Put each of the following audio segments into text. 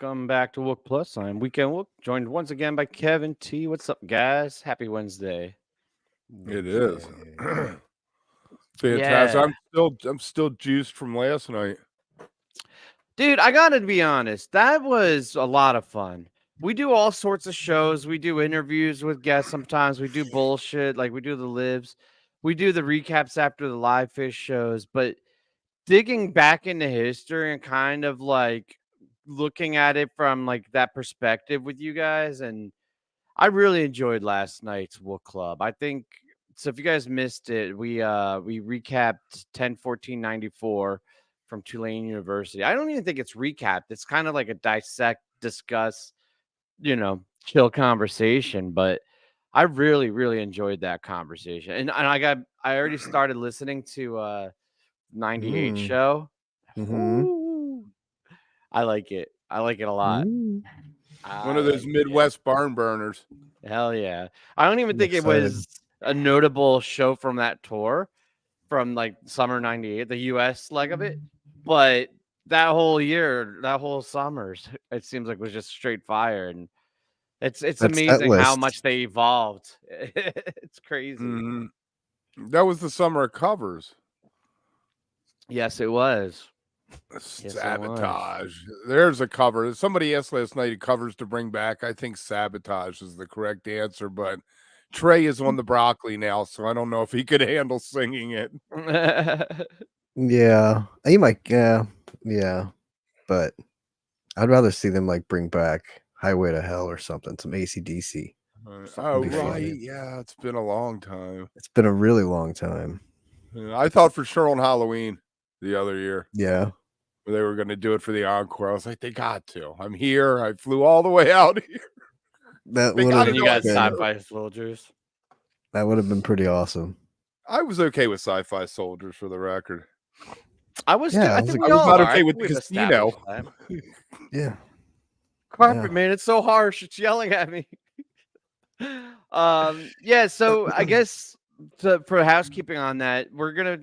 welcome back to wook+. I'm Weekend Wook, joined once again by Kevin T. What's up, guys? Happy Wednesday. It is. Wednesday. Fantastic. Yeah. I'm still juiced from last night. Dude, I gotta be honest, that was a lot of fun. We do all sorts of shows. We do interviews with guests sometimes. We do bullshit, like we do the lives. We do the recaps after the live Phish shows, but digging back into history and kind of like looking at it from like that perspective with you guys, and I really enjoyed last night's Wook Club. I think so. If you guys missed it, we recapped 10-14-94 from Tulane University. I don't even think it's recapped. It's kind of like a dissect, discuss, chill conversation. But I really, really enjoyed that conversation. And I already started listening to 98 show. Mm-hmm. Ooh, I like it. I like it a lot. One of those Midwest barn burners. Hell yeah. I don't even I'm think excited. it was a notable show from that tour from like summer 98, the US leg of it. But that whole year, that whole summers, it seems like was just straight fire. And it's That set amazing how list. much they evolved. It's crazy. Mhm. That was the summer of covers. Yes, it was. Yes, it was. Sabotage. There's a cover. Somebody asked last night covers to bring back. I think Sabotage is the correct answer, but Trey is on the broccoli now, so I don't know if he could handle singing it. Yeah, he might. Yeah, but I'd rather see them like bring back Highway to Hell or something, some AC/DC. Oh, be fun. right. Yeah, it's been a long time. It's been a really long time. I thought for sure on Halloween the other year Yeah, they were going to do it for the encore. I was like, they got to. I'm here. I flew all the way out here. that They would gotta have You know guys I- been. sci-fi soldiers. That would have been pretty awesome. I was okay with Sci-Fi Soldiers for the record. I was Yeah, too. I I was think like- we I was all not are. okay I with think the we've casino. established that. Yeah, Carpet, Yeah. man, it's so harsh. It's yelling at me. Yeah, so I guess for housekeeping on that, we're gonna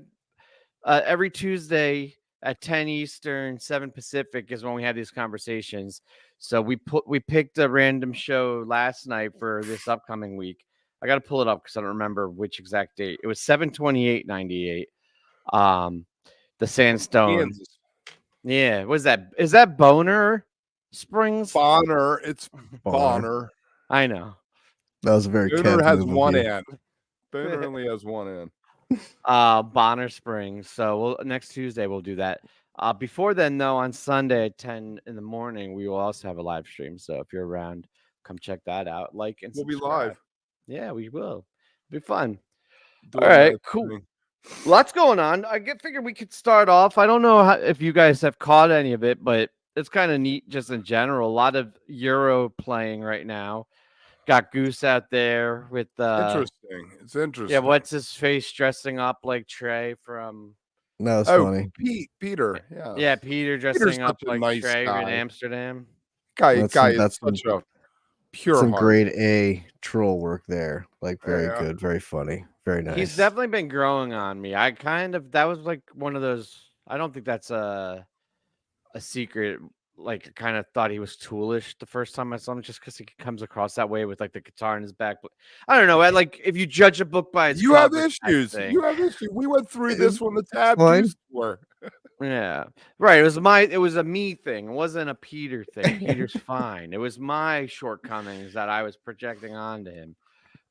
every Tuesday at 10 Eastern, 7 Pacific is when we have these conversations. So we picked a random show last night for this upcoming week. I gotta pull it up because I don't remember which exact date. It was 7/28/98. The Sandstone. Kansas. Yeah, was that? Is that Boner Springs? Bonner. It's Bonner. Bonner. I know. That was a very Bonner Kev has move of one you. end. Bonner only has one end. Bonner Springs. So next Tuesday we'll do that. Before then, though, on Sunday at 10 in the morning, we will also have a live stream. So if you're around, come check that out. Like and We'll be subscribe. live. Yeah, we will. Be fun. Doing All right, that cool. thing. Lots going on. Figured we could start off. I don't know if you guys have caught any of it, but it's kind of neat just in general. A lot of Euro playing right now. Got Goose out there with Interesting. It's interesting. yeah, what's his face dressing up like Trey from That was Oh, funny. Peter. Yeah. yeah, Peter dressing up such a like nice Trey guy. in Amsterdam. Guy That's is some- such a pure Some heart. grade A troll work there. Like very Yeah. good, very funny, very nice. He's definitely been growing on me. That was like one of those. I don't think that's a secret. Like I kind of thought he was toolish the first time I saw him, just because he comes across that way with like the guitar in his back. But I don't know. Like if you judge a book by its You have cover type issues. thing. You have issues. We went through It's this when the tab fine. Goose tour. Yeah, right. It was a me thing. It wasn't a Peter thing. Peter's fine. It was my shortcomings that I was projecting onto him.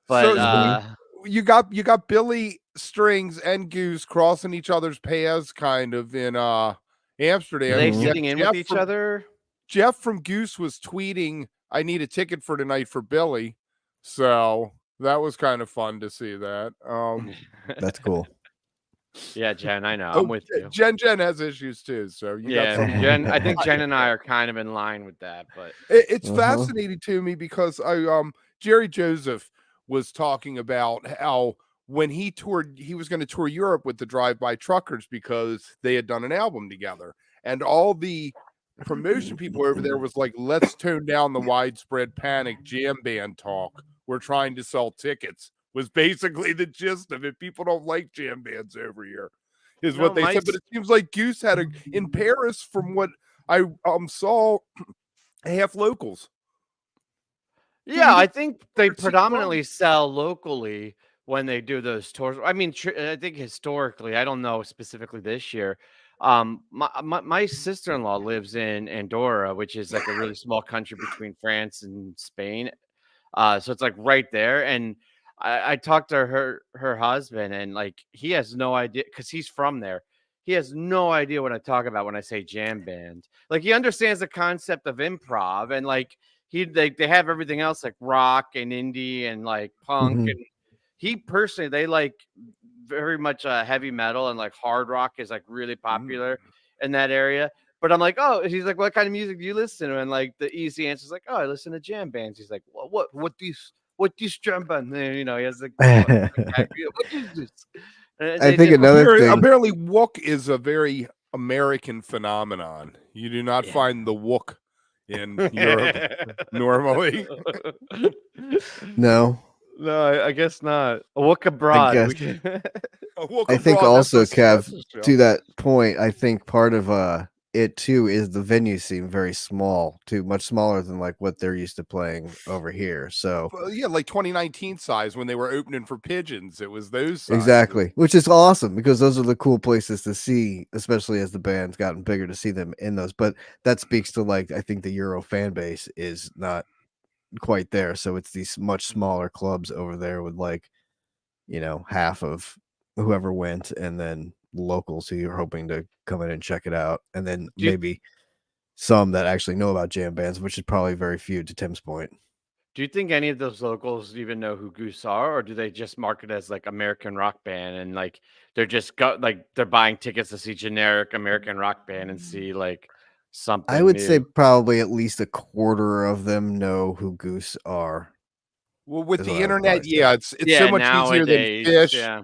But You got Billy Strings and Goose crossing each other's paths kind of in Amsterdam. were they Mhm. sitting in with each other? Jeff from Goose was tweeting, I need a ticket for tonight for Billy. So that was kind of fun to see that. That's cool. Yeah, Jen, I know. I'm with you. Jen has issues too. So you got Yeah, some. Jen. I think Jen and I are kind of in line with that. But It's Uh-huh. fascinating to me because Jerry Joseph was talking about how when he toured, he was going to tour Europe with the Drive-By Truckers because they had done an album together, and all the promotion people over there was like, let's tone down the widespread panic jam band talk. We're trying to sell tickets was basically the gist of it. People don't like jam bands over here is No, what they said. Mike's- But it seems like Goose had in Paris, from what I saw half locals. Yeah, you I don't think they ever see predominantly clubs. sell locally when they do those tours. I mean, I think historically, I don't know specifically this year. My sister-in-law lives in Andorra, which is like a really small country between France and Spain. So it's like right there. And I talked to her husband, and like he has no idea because he's from there. He has no idea what I talk about when I say jam band. Like he understands the concept of improv, and like they have everything else like rock and indie and like punk, Mhm. and he personally they like very much heavy metal, and like hard rock is like really Mm. popular in that area. But I'm like, oh, he's like, what kind of music do you listen to? And like the easy answer is like, oh, I listen to jam bands. He's like, well, what these jam band? And, you know, he has like, what is this? And I they think just another thing. Apparently, wook is a very American phenomenon. You do not yeah. find the wook in Europe normally. No, No, I guess not. A wook I abroad. guess. We can... A wook I think abroad. also, That's Kev, a show. to that point, I think part of it too is the venue seem very small, too, much smaller than like what they're used to playing over here. So Well, yeah, like 2019 size when they were opening for Pigeons. It was those sizes. exactly, which is awesome because those are the cool places to see, especially as the band's gotten bigger, to see them in those. But that speaks to like I think the Euro fan base is not quite there, so it's these much smaller clubs over there with like half of whoever went, and then locals who you're hoping to come in and check it out, and then do you maybe some that actually know about jam bands, which is probably very few to Tim's point. do you think any of those locals even know who Goose are, or do they just market as like American rock band and like they're just they're buying tickets to see generic American rock band and see like I something would say new? probably at least a quarter of them know who Goose are, Well, with is what the I would internet, probably say. yeah, it's so Yeah, much easier than nowadays, Fish. yeah.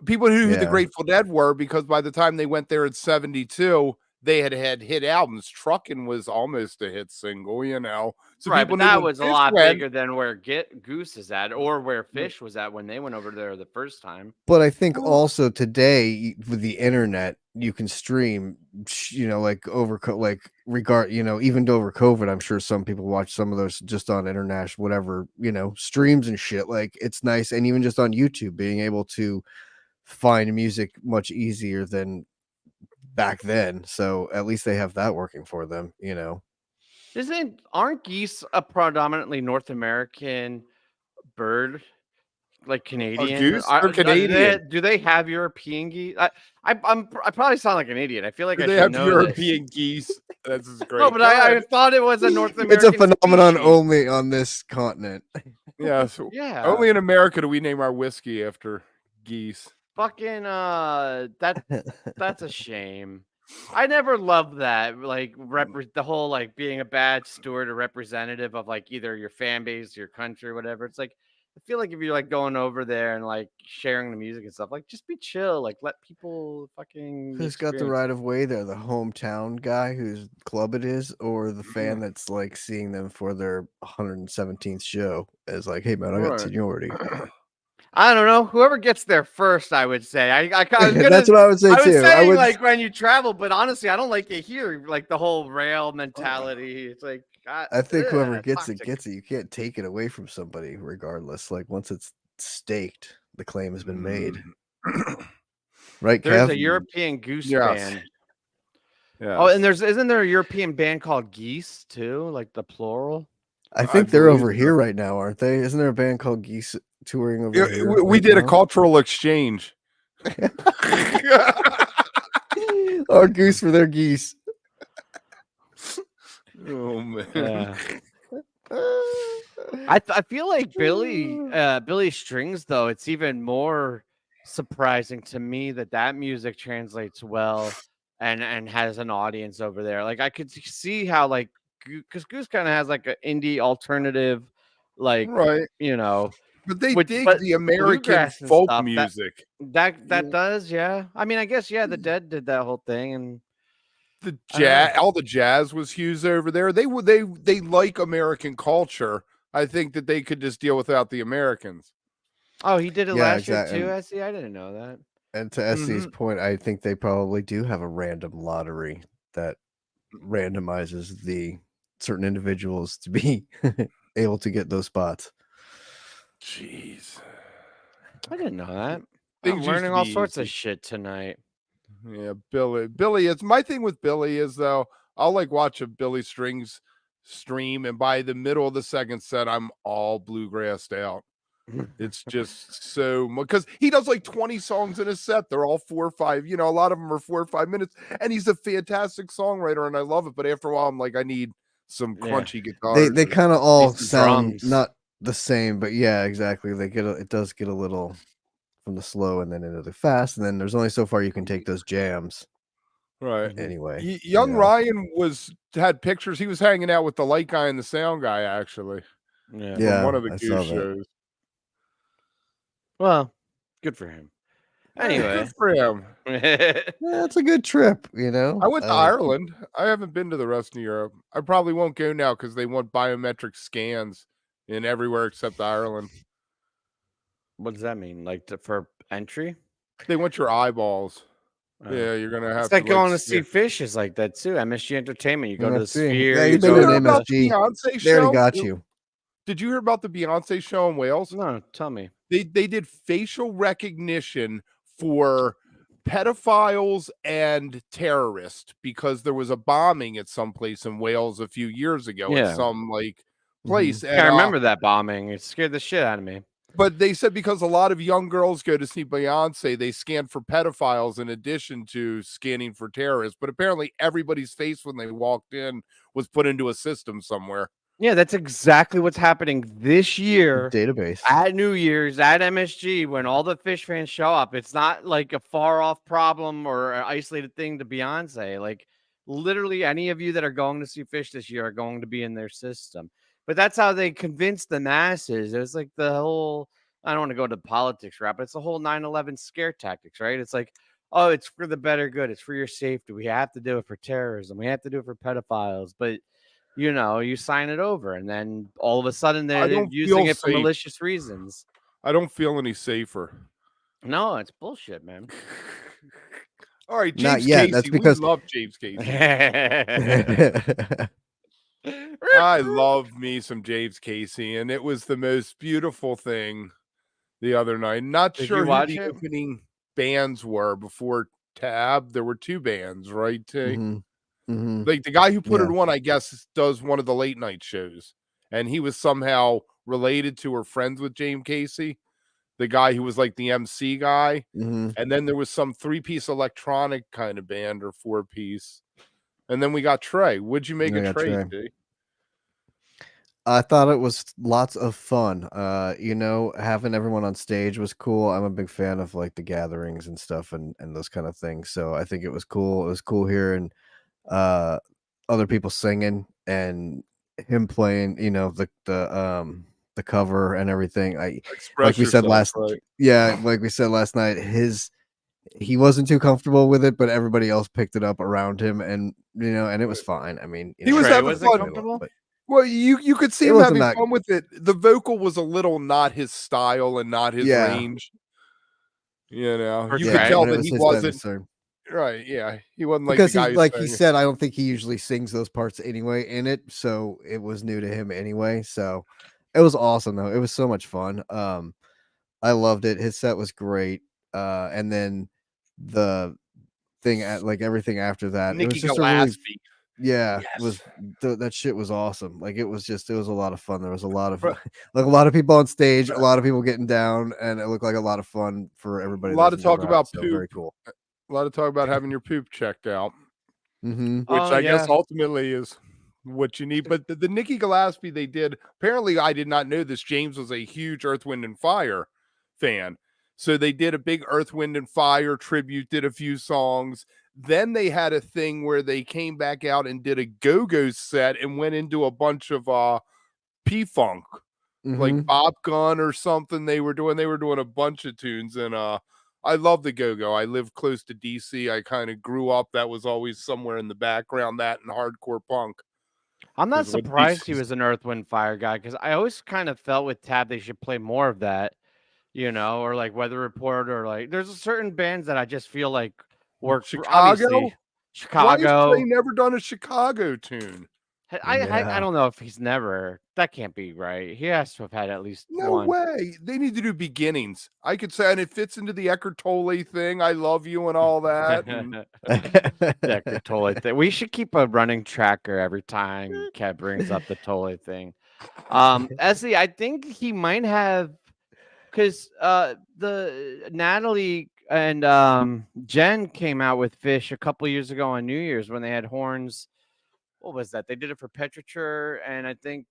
People who knew who the Yeah. Grateful Dead were because by the time they went there in '72, they had hit albums. Truckin' was almost a hit single. So Right, people but knew that when was a Fish lot went. bigger than where Goose is at or where Fish was at when they went over there the first time. But I think Well, also today with the internet, you can stream, like like even over COVID, I'm sure some people watch some of those just on international, whatever, streams and shit. Like it's nice. And even just on YouTube, being able to find music much easier than back then. So at least they have that working for them. Aren't geese a predominantly North American bird? Like a Canadian? goose? They're Canadian. Do they have European geese? I probably sound like an idiot. I feel like Do I they should have know this. European geese? This is No, great. but Go I ahead. thought it was a North It's a American phenomenon species. only on this continent. Yeah, so Yeah. only in America do we name our whiskey after geese. Fucking that's a shame. I never loved that. Like the whole like being a bad steward or representative of like either your fan base, your country, whatever. It's like I feel like if you're like going over there and like sharing the music and stuff, like just be chill. Like let people fucking Who's got the experience right it. of way there? The hometown guy whose club it is, or the fan Mm. that's like seeing them for their 117th show is like, hey man, I got Right. seniority. I don't know. Whoever gets there first, I would say. That's what I would say I was too. I saying would. like when you travel, but honestly, I don't like to hear like the whole rail mentality. It's like I think whoever gets it toxic. gets it. You can't take it away from somebody, regardless. Like once it's staked, the claim has been made. Right, There's Kev? a European goose Yes. band. Yeah. Oh, and isn't there a European band called Geese too? Like the plural? I I think they're believe over so. here right now, aren't they? Isn't there a band called Geese touring over Yeah, here? we right did a now? cultural exchange. Our goose for their geese. Oh man. Yeah. I feel like Billy Strings though, it's even more surprising to me that music translates well and has an audience over there. Like I could see how like because Goose kind of has like an indie alternative, like Right. you know, But they which dig but the American bluegrass and folk stuff music. that does I mean I guess the Dead did that whole thing and The I don't know. all the jazz was used over there. They like American culture. I think that they could just deal without the Americans. Oh, he did it Yeah, last year exactly. too. Essie, I didn't know that. And to Essie's point, I think they probably do have a random lottery that randomizes the certain individuals to be able to get those spots. Jeez. I didn't know that. Things I'm used learning to all be sorts of easy. shit tonight. Yeah, Billy is my thing with Billy is though I'll like watch a Billy Strings stream, and by the middle of the second set, I'm all bluegrassed out. It's just so because he does like 20 songs in a set. They're all 4 or 5, a lot of them are 4 or 5 minutes, and he's a fantastic songwriter, and I love it. But after a while, I'm like, I need some Yeah. crunchy guitars. They kind of all some sound drums. not the same, but yeah, exactly. It does get a little from the slow and then into the fast, and then there's only so far you can take those jams. Right. Anyway, Young Ryan had pictures. He was hanging out with the light guy and the sound guy, actually. Yeah. From one of the I saw Goose that. shows. Well, good for him. Anyway. Good for him. Yeah, it's a good trip, I went to Ireland. I haven't been to the rest of Europe. I probably won't go now because they want biometric scans in everywhere except Ireland. What does that mean? Like for entry? They want your eyeballs. Oh. Yeah, you're gonna have It's like to going to see Phish is like that too. MSG Entertainment. You go to the MSG. Sphere. Yeah, you you've Did been you to hear an about the MSG. Beyonce They already show? got you. Did you hear about the Beyonce show in Wales? No, tell me. They did facial recognition for pedophiles and terrorists because there was a bombing at some place in Wales a few years ago at some place. I remember that bombing. It scared the shit out of me. But they said because a lot of young girls go to see Beyonce, they scan for pedophiles in addition to scanning for terrorists. But apparently everybody's face when they walked in was put into a system somewhere. Yeah, that's exactly what's happening this year. Database at New Year's at MSG when all the Phish fans show up. It's not like a far off problem or an isolated thing to Beyonce. Like literally any of you that are going to see Phish this year are going to be in their system. But that's how they convinced the masses. It was like the whole, I don't want to go to politics rap, but it's the whole 9/11 scare tactics, right? It's like, oh, it's for the better good. It's for your safety. We have to do it for terrorism. We have to do it for pedophiles. But you sign it over, and then all of a sudden they're using it for malicious reasons. I don't feel any safer. No, it's bullshit, man. All right, James Not yet. Casey. That's because we love James Casey. I love me some James Casey, and it was the most beautiful thing the other night. Not sure who the opening bands were before Tab. There were 2 bands, right? Like the guy who put it on, I guess, does one of the late night shows, and he was somehow related to or friends with James Casey, the guy who was like the MC guy. And then there was some 3-piece electronic kind of band or 4-piece, and then we got Trey. Would you make a Trey? I thought it was lots of fun. Having everyone on stage was cool. I'm a big fan of like the gatherings and stuff and those kind of things. So I think it was cool. It was cool hearing other people singing and him playing, the cover and everything. Like we said last night, he wasn't too comfortable with it, but everybody else picked it up around him, and and it was fine. I mean, he was having fun. Well, you could see him having fun with it. The vocal was a little not his style and not his range. You could tell that he wasn't. Right, yeah, he wasn't like because the guy he said, I don't think he usually sings those parts anyway in it, so it was new to him anyway. So it was awesome though. It was so much fun. I loved it. His set was great. And then the thing everything after that, it was just that shit was awesome. Like it was a lot of fun. There was a lot of like a lot of people on stage, a lot of people getting down, and it looked like a lot of fun for everybody. A lot of talk about poop. So very cool. A lot of talk about having your poop checked out, which I guess ultimately is what you need. But the Nikki Gillespie they did, apparently I did not know this. James was a huge Earth, Wind, and Fire fan. So they did a big Earth, Wind, and Fire tribute, did a few songs. Then they had a thing where they came back out and did a Go-Go set and went into a bunch of P-Funk, like Bob Gunn or something they were doing. They were doing a bunch of tunes, and I love the Go-Go. I live close to DC. I kind of grew up. That was always somewhere in the background, that and hardcore punk. I'm not surprised he was an Earth, Wind, Fire guy, because I always kind of felt with Tab they should play more of that, or like Weather Report, or like there's certain bands that I just feel like work. Chicago. Chicago. Why has Trey never done a Chicago tune? I Yeah. don't know if he's never. That can't be right. He has to have had at least No one. way. They need to do beginnings. I could say, and it fits into the Eckhart Tolle thing. I love you and all that. And Yeah, the Tolle thing. We should keep a running tracker every time Kev brings up the Tolle thing. Essie, I think he might have, because the Natalie and Jen came out with Phish a couple years ago on New Year's when they had horns. What was that? They did it for Petrichor and I think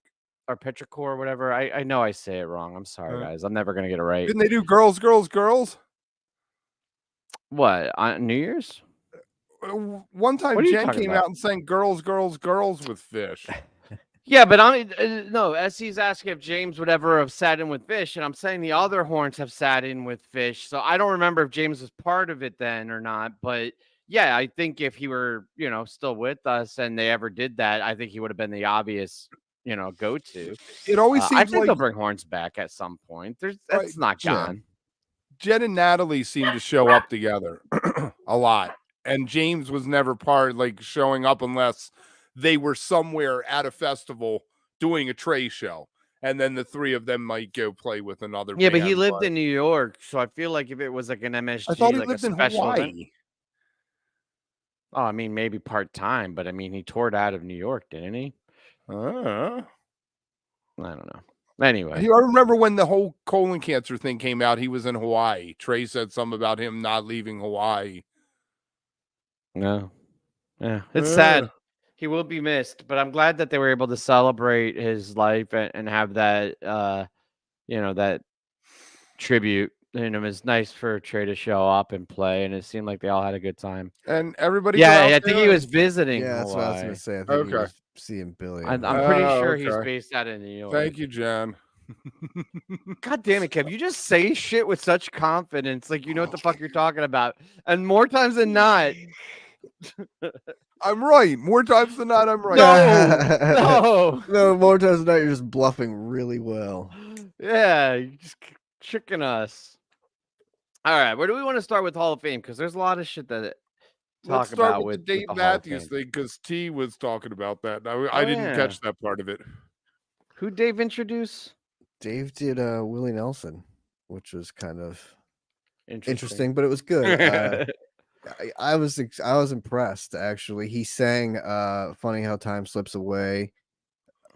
or Petrichor or whatever. I know I say it wrong. I'm sorry, guys. I'm never gonna get it right. didn't they do girls, girls, girls? What on New Year's? One time What are you Jen talking came about? out and sang girls, girls, girls with Phish. Yeah, but I'm no. Essie's asking if James would ever have sat in with Phish, and I'm saying the other horns have sat in with Phish. So I don't remember if James was part of it then or not. But yeah, I think if he were, still with us and they ever did that, I think he would have been the obvious, go-to. It always I seems think like they'll bring horns back at some point. That's Right, not Jen. gone. Jen and Natalie seem to show up together a lot. And James was never part, like showing up unless they were somewhere at a festival doing a Trey show. And then the three of them might go play with another Yeah, band. but he lived in New York, so I feel like if it was like an I MSG, thought he like a lived in special event. Hawaii. Oh, I mean, maybe part-time, but I mean, he toured out of New York, didn't he? Uh, I don't know. Anyway, I remember when the whole colon cancer thing came out, he was in Hawaii. Trey said something about him not leaving Hawaii. no. Yeah, it's sad. He will be missed, but I'm glad that they were able to celebrate his life and have that, that tribute. It was nice for Trey to show up and play, and it seemed like they all had a good time. And everybody. Yeah, I think he was visiting. Yeah, that's what I was Hawaii. gonna say. I think he Okay. was seeing Billy. I'm pretty sure okay. he's based out of New York. Thank you, Jen. God damn it, Kev! You just say shit with such confidence, like you know what the fuck you're talking about, and more times than not. I'm right. More times than not, I'm right. No. More times than not, you're just bluffing really well. Yeah, you're just tricking us. All right, where do we want to start with Hall of Fame? Because there's a lot of shit that Let's talk start about with the Dave the Hall of Matthews Fame. thing because T was talking about that. I didn't catch that part of it. Who Dave introduced? Dave did Willie Nelson, which was kind of Interesting, but it was good. I was impressed actually. He sang "Funny How Time Slips Away,"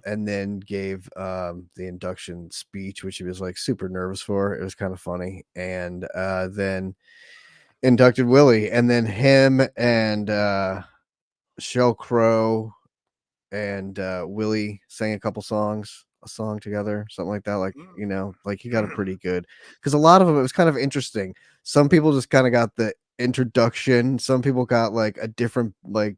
and then gave the induction speech, which he was like super nervous for. It was kind of funny, and then inducted Willie, and then him and Sheryl Crow and Willie sang a song together, something like that. Like, like he got it pretty good, because a lot of them, it was kind of interesting. Some people just kind of got the introduction. Some people got like a different, like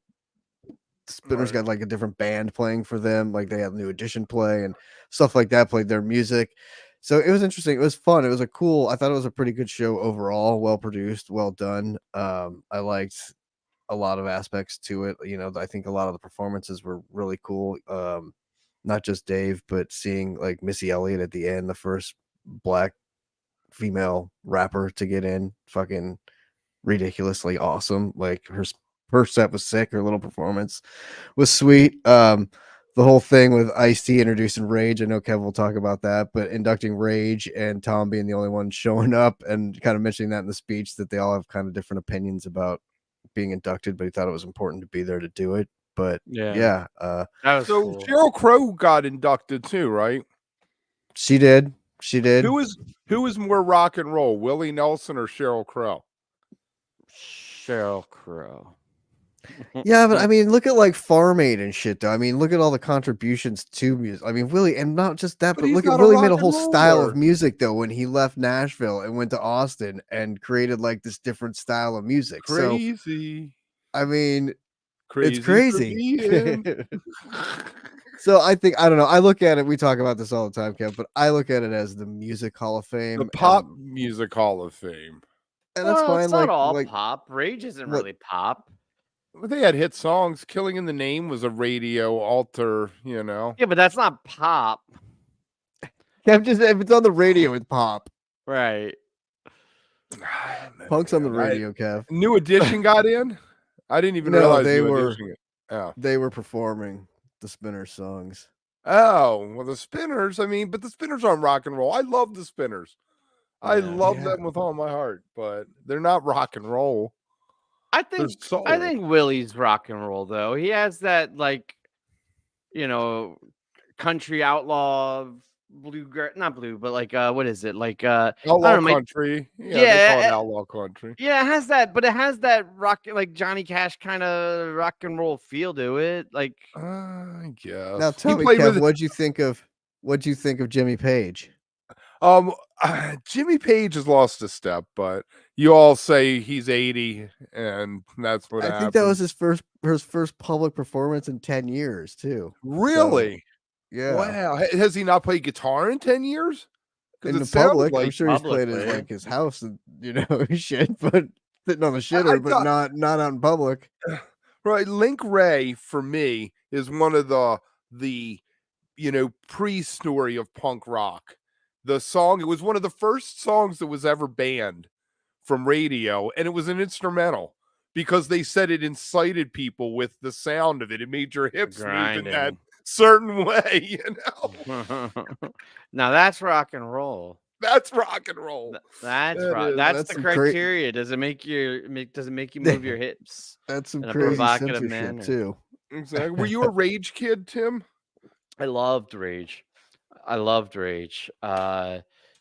Spinner's got like a different band playing for them. Like they had New Edition play and stuff like that, played their music. So it was interesting. It was fun. It was I thought it was a pretty good show overall. Well produced, well done. I liked a lot of aspects to it. I think a lot of the performances were really cool. Not just Dave, but seeing like Missy Elliott at the end, the first Black female rapper to get in, fucking ridiculously awesome. Like her set was sick. Her little performance was sweet. The whole thing with Ice-T introducing Rage, I know Kev will talk about that, but inducting Rage and Tom being the only one showing up and kind of mentioning that in the speech, that they all have kind of different opinions about being inducted, but he thought it was important to be there to do it. But yeah, that was so cool. Sheryl Crow got inducted too, right? She did. Who was more rock and roll, Willie Nelson or Sheryl Crow? Sheryl Crow. Yeah, but I mean, look at like Farm Aid and shit, though. I mean, look at all the contributions to music. I mean, Willie, and not just that, but look at Willie made a whole style of music, though, when he left Nashville and went to Austin and created like this different style of music. Crazy. So, I mean, crazy it's crazy. So I think, I don't know. I look at it, we talk about this all the time, Kev, but I look at it as the Music Hall of Fame. The Pop Music Hall of Fame. And that's fine. It's not all pop. Rage isn't really pop. They had hit songs. Killing in the Name was a radio alter, Yeah, but that's not pop. Kev, just if it's on the radio, it's pop. Right. Punk's on the radio, Kev. New Edition got in? I didn't even realize they were performing. the Spinner songs. Oh, well, the Spinners. I mean, but the Spinners aren't rock and roll. I love the Spinners. I Yeah. love Yeah. them with all my heart, but they're not rock and roll. I They're think soul. Willie's rock and roll though. He has that like, you know, country outlaw not blue, but like what is it? Like I Outlaw don't know, country. Yeah, they call it outlaw country. yeah, it has that, but it has that rock like Johnny Cash kind of rock and roll feel to it. Like I guess. Now tell me, played Kev, with what'd you think of Jimmy Page? Jimmy Page has lost a step, but you all say he's 80, and that's what I happens. think that was his first public performance in 10 years too. Really? So, yeah. Wow. Has he not played guitar in 10 years? In Because the it sounded public, like I'm sure he's played at publicly. like his house and shit, but sitting on the shitter, but thought- not out in public. right. Link Ray for me is one of the pre-story of punk rock. The song, it was one of the first songs that was ever banned from radio, and it was an instrumental because they said it incited people with the sound of it. It made your hips move in that Grinding. certain way, Now that's rock and roll. That's rock and roll. That's That right. is. That's That's the some criteria. Does it make you move your hips? That's some In a crazy provocative censorship manner. too. Exactly. Were you a Rage kid, Tim? I loved Rage.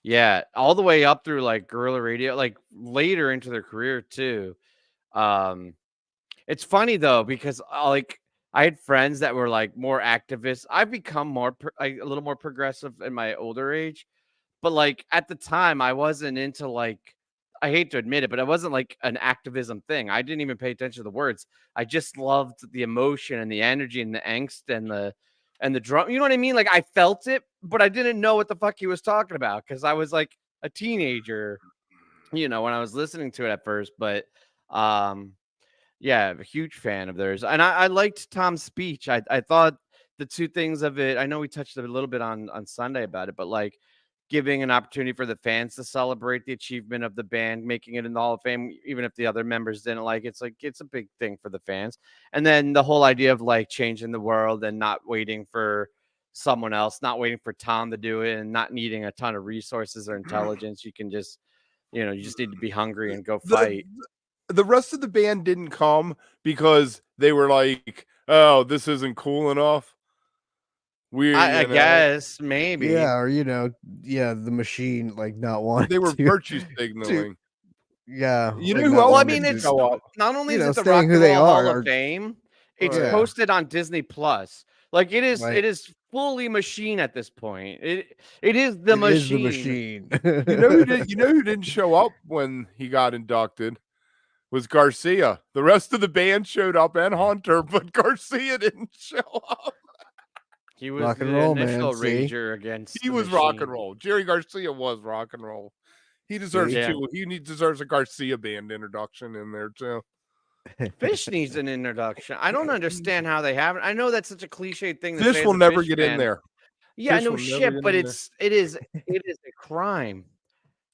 Yeah, all the way up through like guerrilla radio, like later into their career too. It's funny though because I had friends that were like more activists. I've become a little more progressive in my older age, but like at the time I wasn't into like, I hate to admit it, but I wasn't like an activism thing. I didn't even pay attention to the words. I just loved the emotion and the energy and the angst and the drum. You know what I mean? Like I felt it, but I didn't know what the fuck he was talking about because I was like a teenager, when I was listening to it at first. But yeah, I'm a huge fan of theirs. And I liked Tom's speech. I thought the two things of it, I know we touched a little bit on Sunday about it, but like giving an opportunity for the fans to celebrate the achievement of the band, making it in the Hall of Fame, even if the other members didn't like it. It's like, it's a big thing for the fans. And then the whole idea of like changing the world and not waiting for someone else, not waiting for Tom to do it and not needing a ton of resources or intelligence. You can just, you just need to be hungry and go fight. The rest of the band didn't come because they were like, oh, this isn't cool enough. I guess maybe. Yeah, or the machine like not wanting. They were to, virtue signaling. Yeah, You know like who not else? Well, I wanting mean, to- it's not only is it the saying Rock who and they Roll Hall are of Fame, it's Yeah. posted on Disney Plus. Like it is, Right. it is fully machine at this point. It is the It machine. is the machine. You know who didn't show up when he got inducted? Was Garcia. The rest of the band showed up and Hunter, but Garcia didn't show up. He was Rock and the roll, man, initial see? rager against. He the was rock machine. and roll. Jerry Garcia was rock and roll. He deserves Yeah. two. He deserves a Garcia band introduction in there too. Fish needs an introduction. I don't understand how they haven't. I know that's such a cliche thing. To Fish say will as a never Fish get in fan. there. Yeah, Fish no will never shit, get but in there. it is a crime.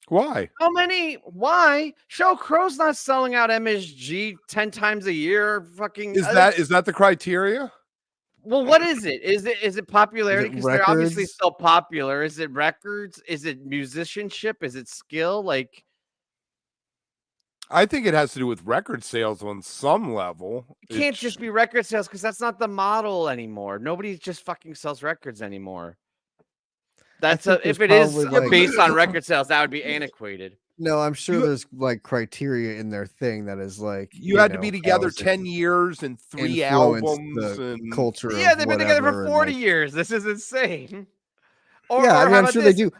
Why? Why? Sheryl Crow's not selling out MSG 10 times a year. Fucking Is that the criteria? well, what is it? Is it popularity? Because they're obviously records? so popular. Is it records? Is it musicianship? Is it skill? Like, I think it has to do with record sales on some level. it can't just be record sales because that's not the model anymore. Nobody just fucking sells records anymore. That's think if there's it is probably, like- based on record sales, that would be antiquated. No, I'm sure You- there's like criteria in their thing that is like You had to be how together is it 10 years and 3 influence albums the and culture. Yeah, of they've been together whatever, for and, 40 like- years. This is insane. Yeah, I or mean, how I'm about sure this? they do.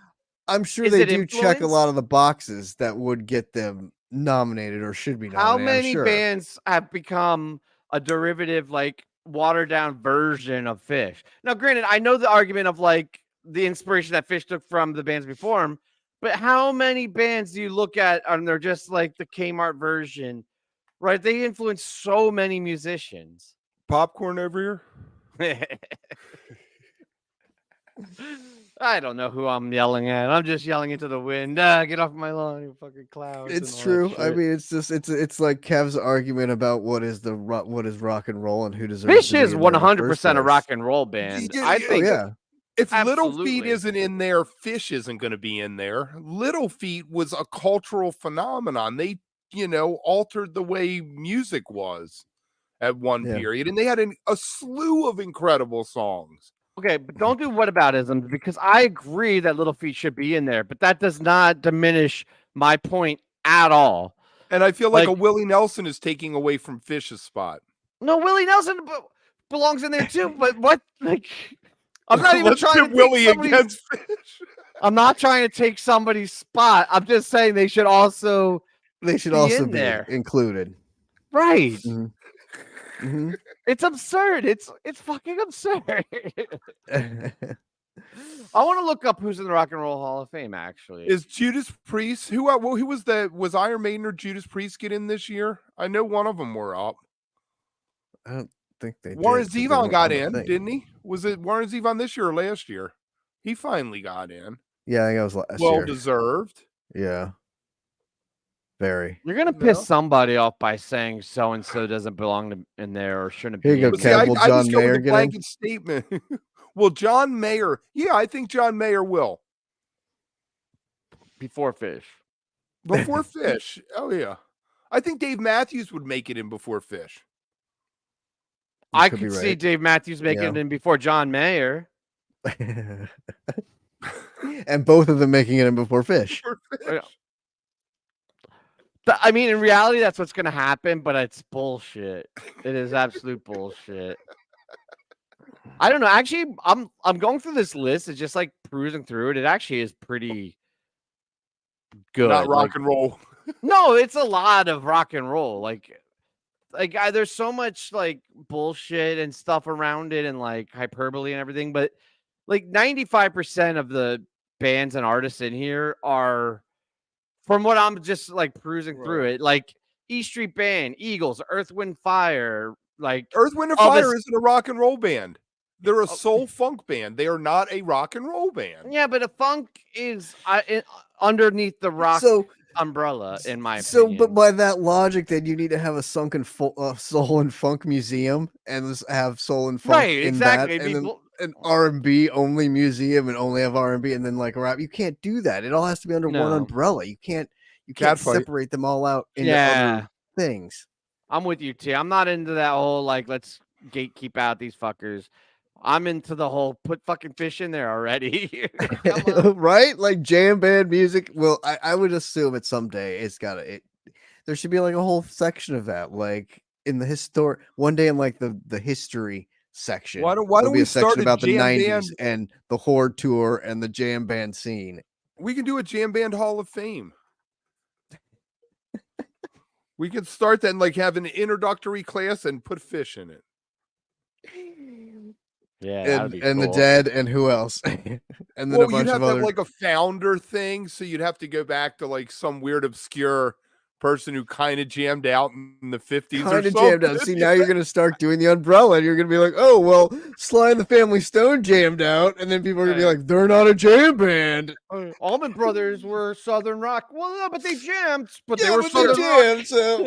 I'm sure Is they it do check a influence? lot of the boxes that would get them nominated or should be nominated. How I'm many sure. bands have become a derivative, like watered down version of Fish? Now, granted, I know the argument of like the inspiration that Fish took from the bands before him, but how many bands do you look at and they're just like the Kmart version, right? They influence so many musicians. popcorn over here? I don't know who I'm yelling at. I'm just yelling into the wind. Get off my lawn, you fucking clouds. It's and all that true. I shit. mean, it's like Kev's argument about what is rock and roll and who deserves Fish to be is in there in the 100% first a place. rock and roll band. I Oh, think yeah. If Little Feet absolutely. isn't in there, Fish isn't going to be in there. Little Feet was a cultural phenomenon. They, altered the way music was at one Yeah. period, and they had a slew of incredible songs. Okay, but don't do whataboutisms because I agree that Little Feet should be in there, but that does not diminish my point at all. And I feel like a Willie Nelson is taking away from Fish's spot. No, Willie Nelson belongs in there too, but what? Like, I'm not even Let's trying pit to Willie take against Fish. I'm not trying to take somebody's spot. I'm just saying they should also be in there. Included. Right. Mm-hmm. Mm-hmm. It's absurd. It's fucking absurd. I want to look up who's in the Rock and Roll Hall of Fame. Actually, is Judas Priest? Who was Iron Maiden or Judas Priest get in this year? I know one of them were up. I don't think they Warren did. Zevon got in, didn't he? Was it Warren Zevon this year or last year? He finally got in. Yeah, I think it was last year. Well deserved. Yeah. Very. You're gonna piss somebody off by saying so and so doesn't belong in there or shouldn't be. Here you go, Kev. Will John Mayer get in? Statement. Well, John Mayer. Yeah, I think John Mayer will. Before Fish. Before Fish. Oh yeah. I think Dave Matthews would make it in before Fish. I could see Dave Matthews making it in before John Mayer. And both of them making it in before Fish. I mean, in reality, that's what's going to happen, but it's bullshit. It is absolute bullshit. I don't know. Actually, I'm going through this list. It's just like cruising through it. It actually is pretty good. Not rock and roll. No, it's a lot of rock and roll. Like there's so much like bullshit and stuff around it and like hyperbole and everything, but like 95% of the bands and artists in here are, from what I'm just like perusing through it, like E Street Band, Eagles, Earth, Wind, Fire. Like Earth, Wind, and Fire isn't a rock and roll band. They're a soul funk band. They are not a rock and roll band. Yeah, but a funk is underneath the rock umbrella, in my opinion. So, but by that logic, then you need to have a sunken soul and funk museum and have soul and funk in that, and then an R&B only museum and only have R&B, and then like rap. You can't do that. It all has to be under one umbrella. You can't separate them all out into other things. I'm with you, T. I'm not into that whole like let's gatekeep out these fuckers. I'm into the whole put fucking Fish in there already. Right? Like jam band music. Well, I would assume it someday there should be like a whole section of that, like in the one day in like the history section. Why don't we section start about the 90s band and the Horde tour and the jam band scene? We can do a jam band Hall of Fame. We could start that and like have an introductory class and put Fish in it. Yeah, and cool. The Dead and who else? And then a bunch you'd have of other like a founder thing, so you'd have to go back to like some weird obscure person who kind of jammed out in the 50s. Kind of jammed out. See, now you're gonna start doing the umbrella, and you're gonna be like, oh well, Sly and the Family Stone jammed out, and then people are gonna be like, they're not a jam band. Allman Brothers were Southern rock. Well, no, but they jammed, but they were Southern jam. Rock. So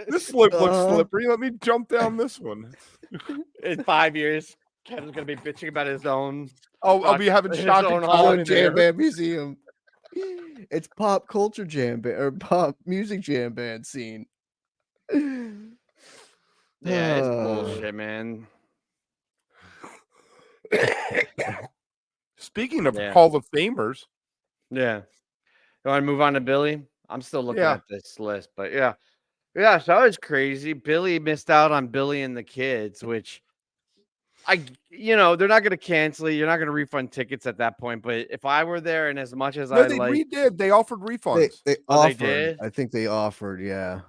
this slip looks slippery. Let me jump down this one. In 5 years, Kevin's gonna be bitching about his own. I'll be having shocking jam band museum. It's pop culture jam band or pop music jam band scene. Yeah, it's bullshit, man. Speaking of Hall of Famers. Yeah. You want to move on to Billy? I'm still looking at this list, but yeah. Yeah, so that was crazy. Billy missed out on Billy and the Kids, which they're not going to cancel it. You're not going to refund tickets at that point. But if I were there, and as much as they redid, they offered refunds. They offered. They did? I think they offered. Yeah.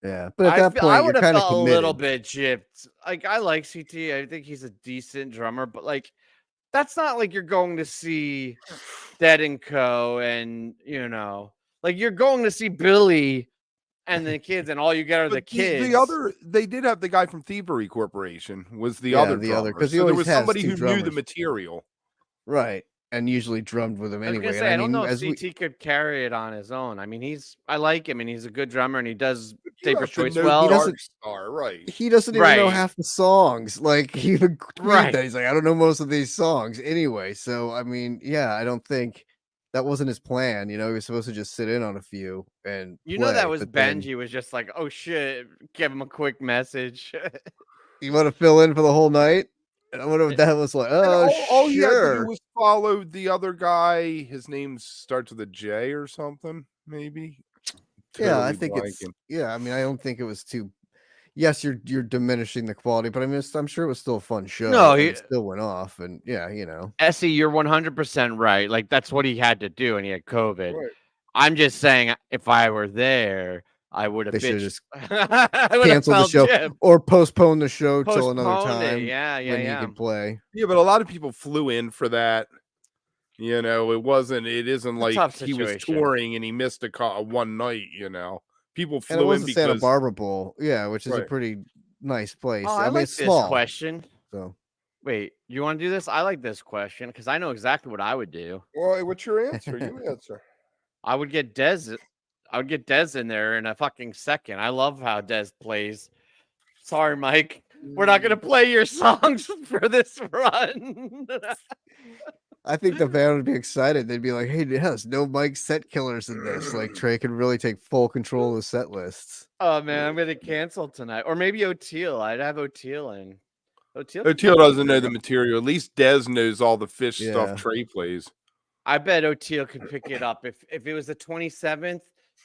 But at that point, I would have kind of felt a little bit gypped. Like I like CT. I think he's a decent drummer, but like that's not like you're going to see Dead and Co. And like you're going to see Billy and the Kids, and all you get are the Kids. They did have the guy from Thievery Corporation was the other because so there was somebody who knew the material. right, and usually drummed with him I was gonna anyway. And say, I I don't mean, know if as we CT could carry it on his own. I mean, I like him, and he's a good drummer, and he does You Taper's have to Choice know he well. doesn't Dark Star, right? he doesn't even know Right. half the songs. Like he even tweeted Right. that he's like, I don't know most of these songs anyway. So I mean, yeah, I don't think that wasn't his plan. You know, he was supposed to just sit in on a few and You play. know that was but then, Benji was just like, oh shit, give him a quick message. you want to fill in for the whole night? And I wonder what that was like. And Oh, all he had to do sure. was follow the other guy. His name starts with a J or something, maybe. Yeah, I Totally think it's blanking. yeah. I mean, I don't think it was too. Yes, you're diminishing the quality, but I mean, I'm sure it was still a fun show. No, and he- it still went off, and yeah, you know. Essie, you're 100% right. Like that's what he had to do, and he had COVID. Right. I'm just saying, if I were there, I would have They should have bitched. just I would have canceled the felt show Jim. or postpone the show till another Postponed it. time Yeah, when he could play. Yeah, but a lot of people flew in for that. You know, it isn't a like tough he was situation. touring and he missed a one night, you know. People And it flew was in the Santa because Barbara Bowl, yeah, which is a Right. pretty nice place. Oh, I I mean, like it's this small. question. So Wait, you want to do this? I like this question because I know exactly what I would do. Well, what's your answer? You answer. I would get Dez. I would get Dez in there in a fucking second. I love how Dez plays. Sorry, Mike. We're not gonna play your songs for this run. I think the band would be excited. They'd be like, "Hey, yes, no Mike set killers in this. Like Trey can really take full control of the set lists." Oh man, I'm gonna cancel tonight, or maybe O'Teal. I'd have O'Teal in. O'Teal doesn't know the material. At least Dez knows all the Fish Yeah. stuff Trey plays. I bet O'Teal could pick it up if it was the 27th.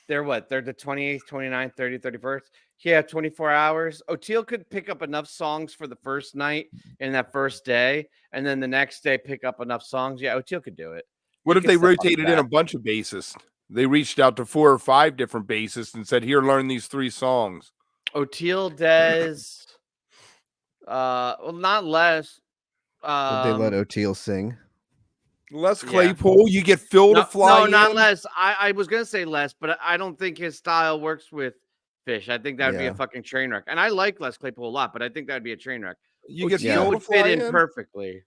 They're what? They're the 28th, 29th, 30th, 31st. Yeah, 24 hours. O'Teal could pick up enough songs for the first night and that first day, and then the next day pick up enough songs. Yeah, O'Teal could do it. What He if could they step up to rotated in that. a bunch of bassists? They reached out to 4 or 5 different bassists and said, "Here, learn these 3 songs." O'Teal, Dez, well, not less. Would they let O'Teal sing? Les Yeah. Claypool, you get Phil to fly no, not in. less. I was gonna say less, but I don't think his style works with Fish. I think that would be a Yeah. fucking train wreck. And I like Les Claypool a lot, but I think that'd be a train wreck. You get O'Teal Phil to would fly fit in perfectly.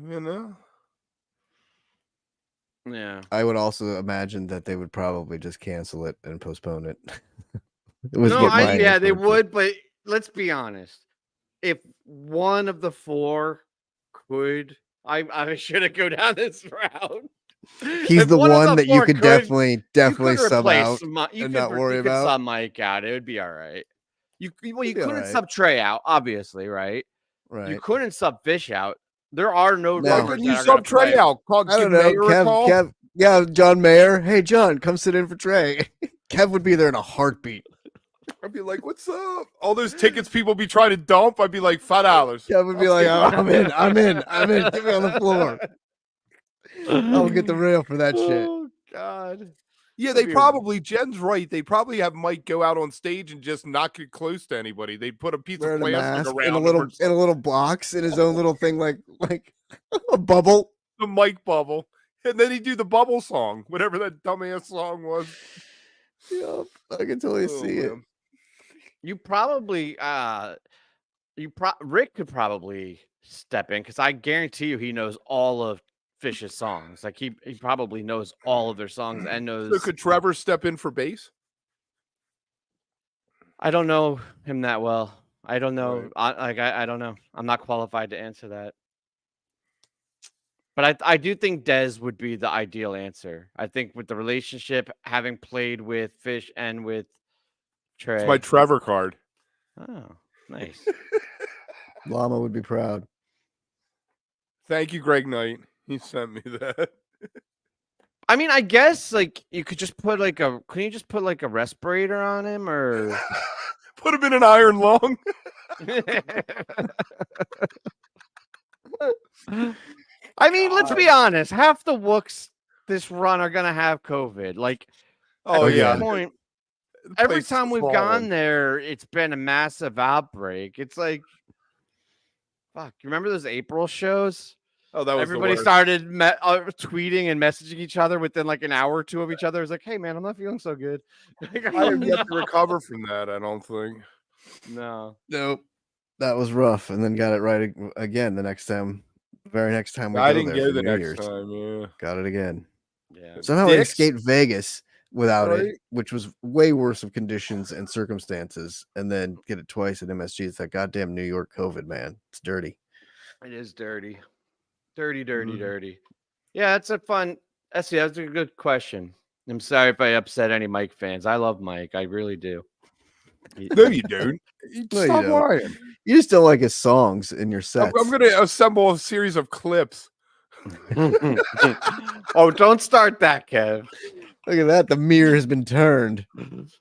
You know? Yeah. I would also imagine that they would probably just cancel it and postpone it. It was No, what my yeah, answer they would be. would, but let's be honest. If one of the 4 could, I shouldn't go down this route. He's If the one of one the that you 4 could definitely you could sub replace out you and could not worry you could about. sub Mike out. It would be all right. You It'd be couldn't alright. sub Trey out, obviously, right? You Right. couldn't sub Fish out. There are no No. Why drummers couldn't that you are gonna sub Trey play. out? I Give don't know. Mayer a call? Kev, yeah, John Mayer. Hey, John, come sit in for Trey. Kev would be there in a heartbeat. I'd be like, "What's up?" All those tickets people be trying to dump. I'd be like, $5. Kev would be like, oh, I'm in. Get me on the floor. I'll get the rail for that shit. Oh God. Yeah, That'd they be a- probably. Jen's right. They probably have Mike go out on stage and just not get close to anybody. They'd put a piece Wearing of a plastic mask around in a him little or something. box in his own little thing, like a bubble. The Mike bubble, and then he'd do the bubble song, whatever that dumbass song was. Yep, I can totally Oh, see it. man. You probably Rick could probably step in because I guarantee you he knows all of Fish's songs. Like he probably knows all of their songs and knows. So could Trevor step in for bass? I don't know him that well. I don't know. Right. I don't know. I'm not qualified to answer that. But I do think Dez would be the ideal answer. I think with the relationship, having played with Fish and with Trey. It's my Trevor card. Oh, nice. Llama would be proud. Thank you, Greg Knight. He sent me that. I mean, I guess like you could just put like a. Can you just put like a respirator on him or? Put him in an iron lung. I mean, let's be honest. Half the Wooks this run are gonna have COVID. Like, Oh, at this yeah. point, The every place is time we've falling. gone there, it's been a massive outbreak. It's like, fuck. You remember those April shows? Oh, that was Everybody the worst. started tweeting and messaging each other within like an hour or two of each other. It's like, hey man, I'm not feeling so good. Like, I have yet to recover from that. I don't think. No. Nope. That was rough, and then got it right again the next time Very next time we I go didn't there go for the New next Year's. time. Yeah. Got it again. Yeah. Somehow I Dicks? escaped Vegas without it, Right. which was way worse of conditions and circumstances, and then get it twice at MSG. It's that goddamn New York COVID, man. It's dirty. It is dirty. Dirty, dirty, Mhm. dirty. Yeah, it's a fun. That's a good question. I'm sorry if I upset any Mike fans. I love Mike. I really do. No, you don't. No, you Stop don't. lying. You just don't like his songs in your I'm sets. going to assemble a series of clips. Oh, don't start that, Kev. Look at that. The mirror has been turned.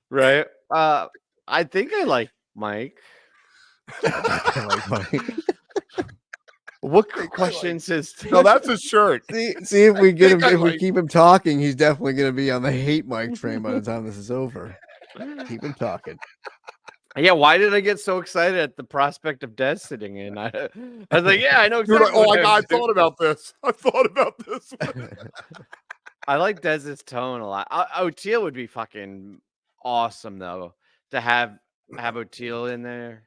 Right? I think I like Mike. I like Mike. What think I like- questions is No, that's a shirt. See if we get him. think I If we like- keep him talking, he's definitely going to be on the hate Mike train by the time this is over. Keep him talking. Yeah, why did I get so excited at the prospect of Dez sitting in? I was like, yeah, I know You're exactly. like, oh what my God, I Dez do." thought about this. I thought about this. I like Dez's tone a lot. O'Teal would be fucking awesome though to have O'Teal in there.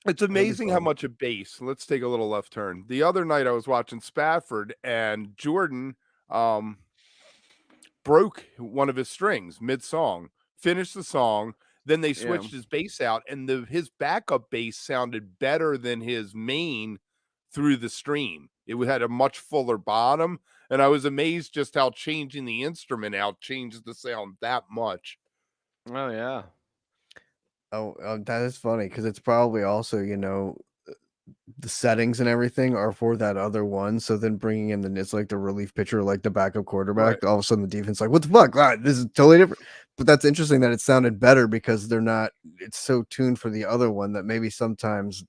It's amazing how fun. much a bass. Let's take a little left turn. The other night I was watching Spafford and Jordan broke one of his strings mid-song, finished the song, then they switched his bass out, and his backup bass sounded better than his main through the stream. It had a much fuller bottom, and I was amazed just how changing the instrument out changes the sound that much. Oh yeah. Oh, that is funny because it's probably also, the settings and everything are for that other one. So then bringing in it's like the relief pitcher, like the backup quarterback. All of a sudden, the defense like, what the fuck? Ah, this is totally different. But that's interesting that it sounded better because they're not. It's so tuned for the other one that maybe sometimes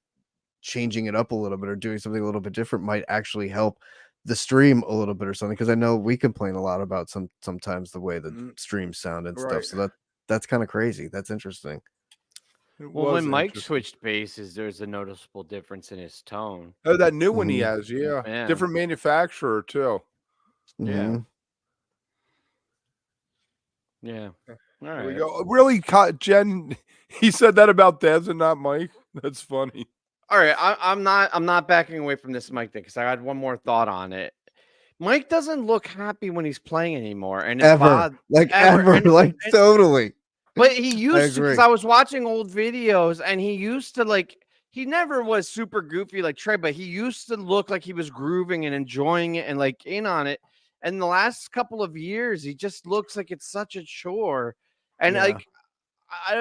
changing it up a little bit or doing something a little bit different might actually help the stream a little bit or something. Because I know we complain a lot about sometimes the way the streams sound and stuff. So that's kind of crazy. That's interesting. Well, when Mike switched basses, there's a noticeable difference in his tone. Oh, that new one he has, yeah. Different manufacturer too. Yeah. Mhm. Yeah. All There right. we go. Really, Jen, he said that about Dez and not Mike. That's funny. All right. I'm not backing away from this Mike thing because I had one more thought on it. Mike doesn't look happy when he's playing anymore, and it's Ever. Totally. But he used to, because agree. I was watching old videos, and he used to he never was super goofy like Trey, but he used to look like he was grooving and enjoying it and like in on it. And the last couple of years, he just looks like it's such a chore. And like, I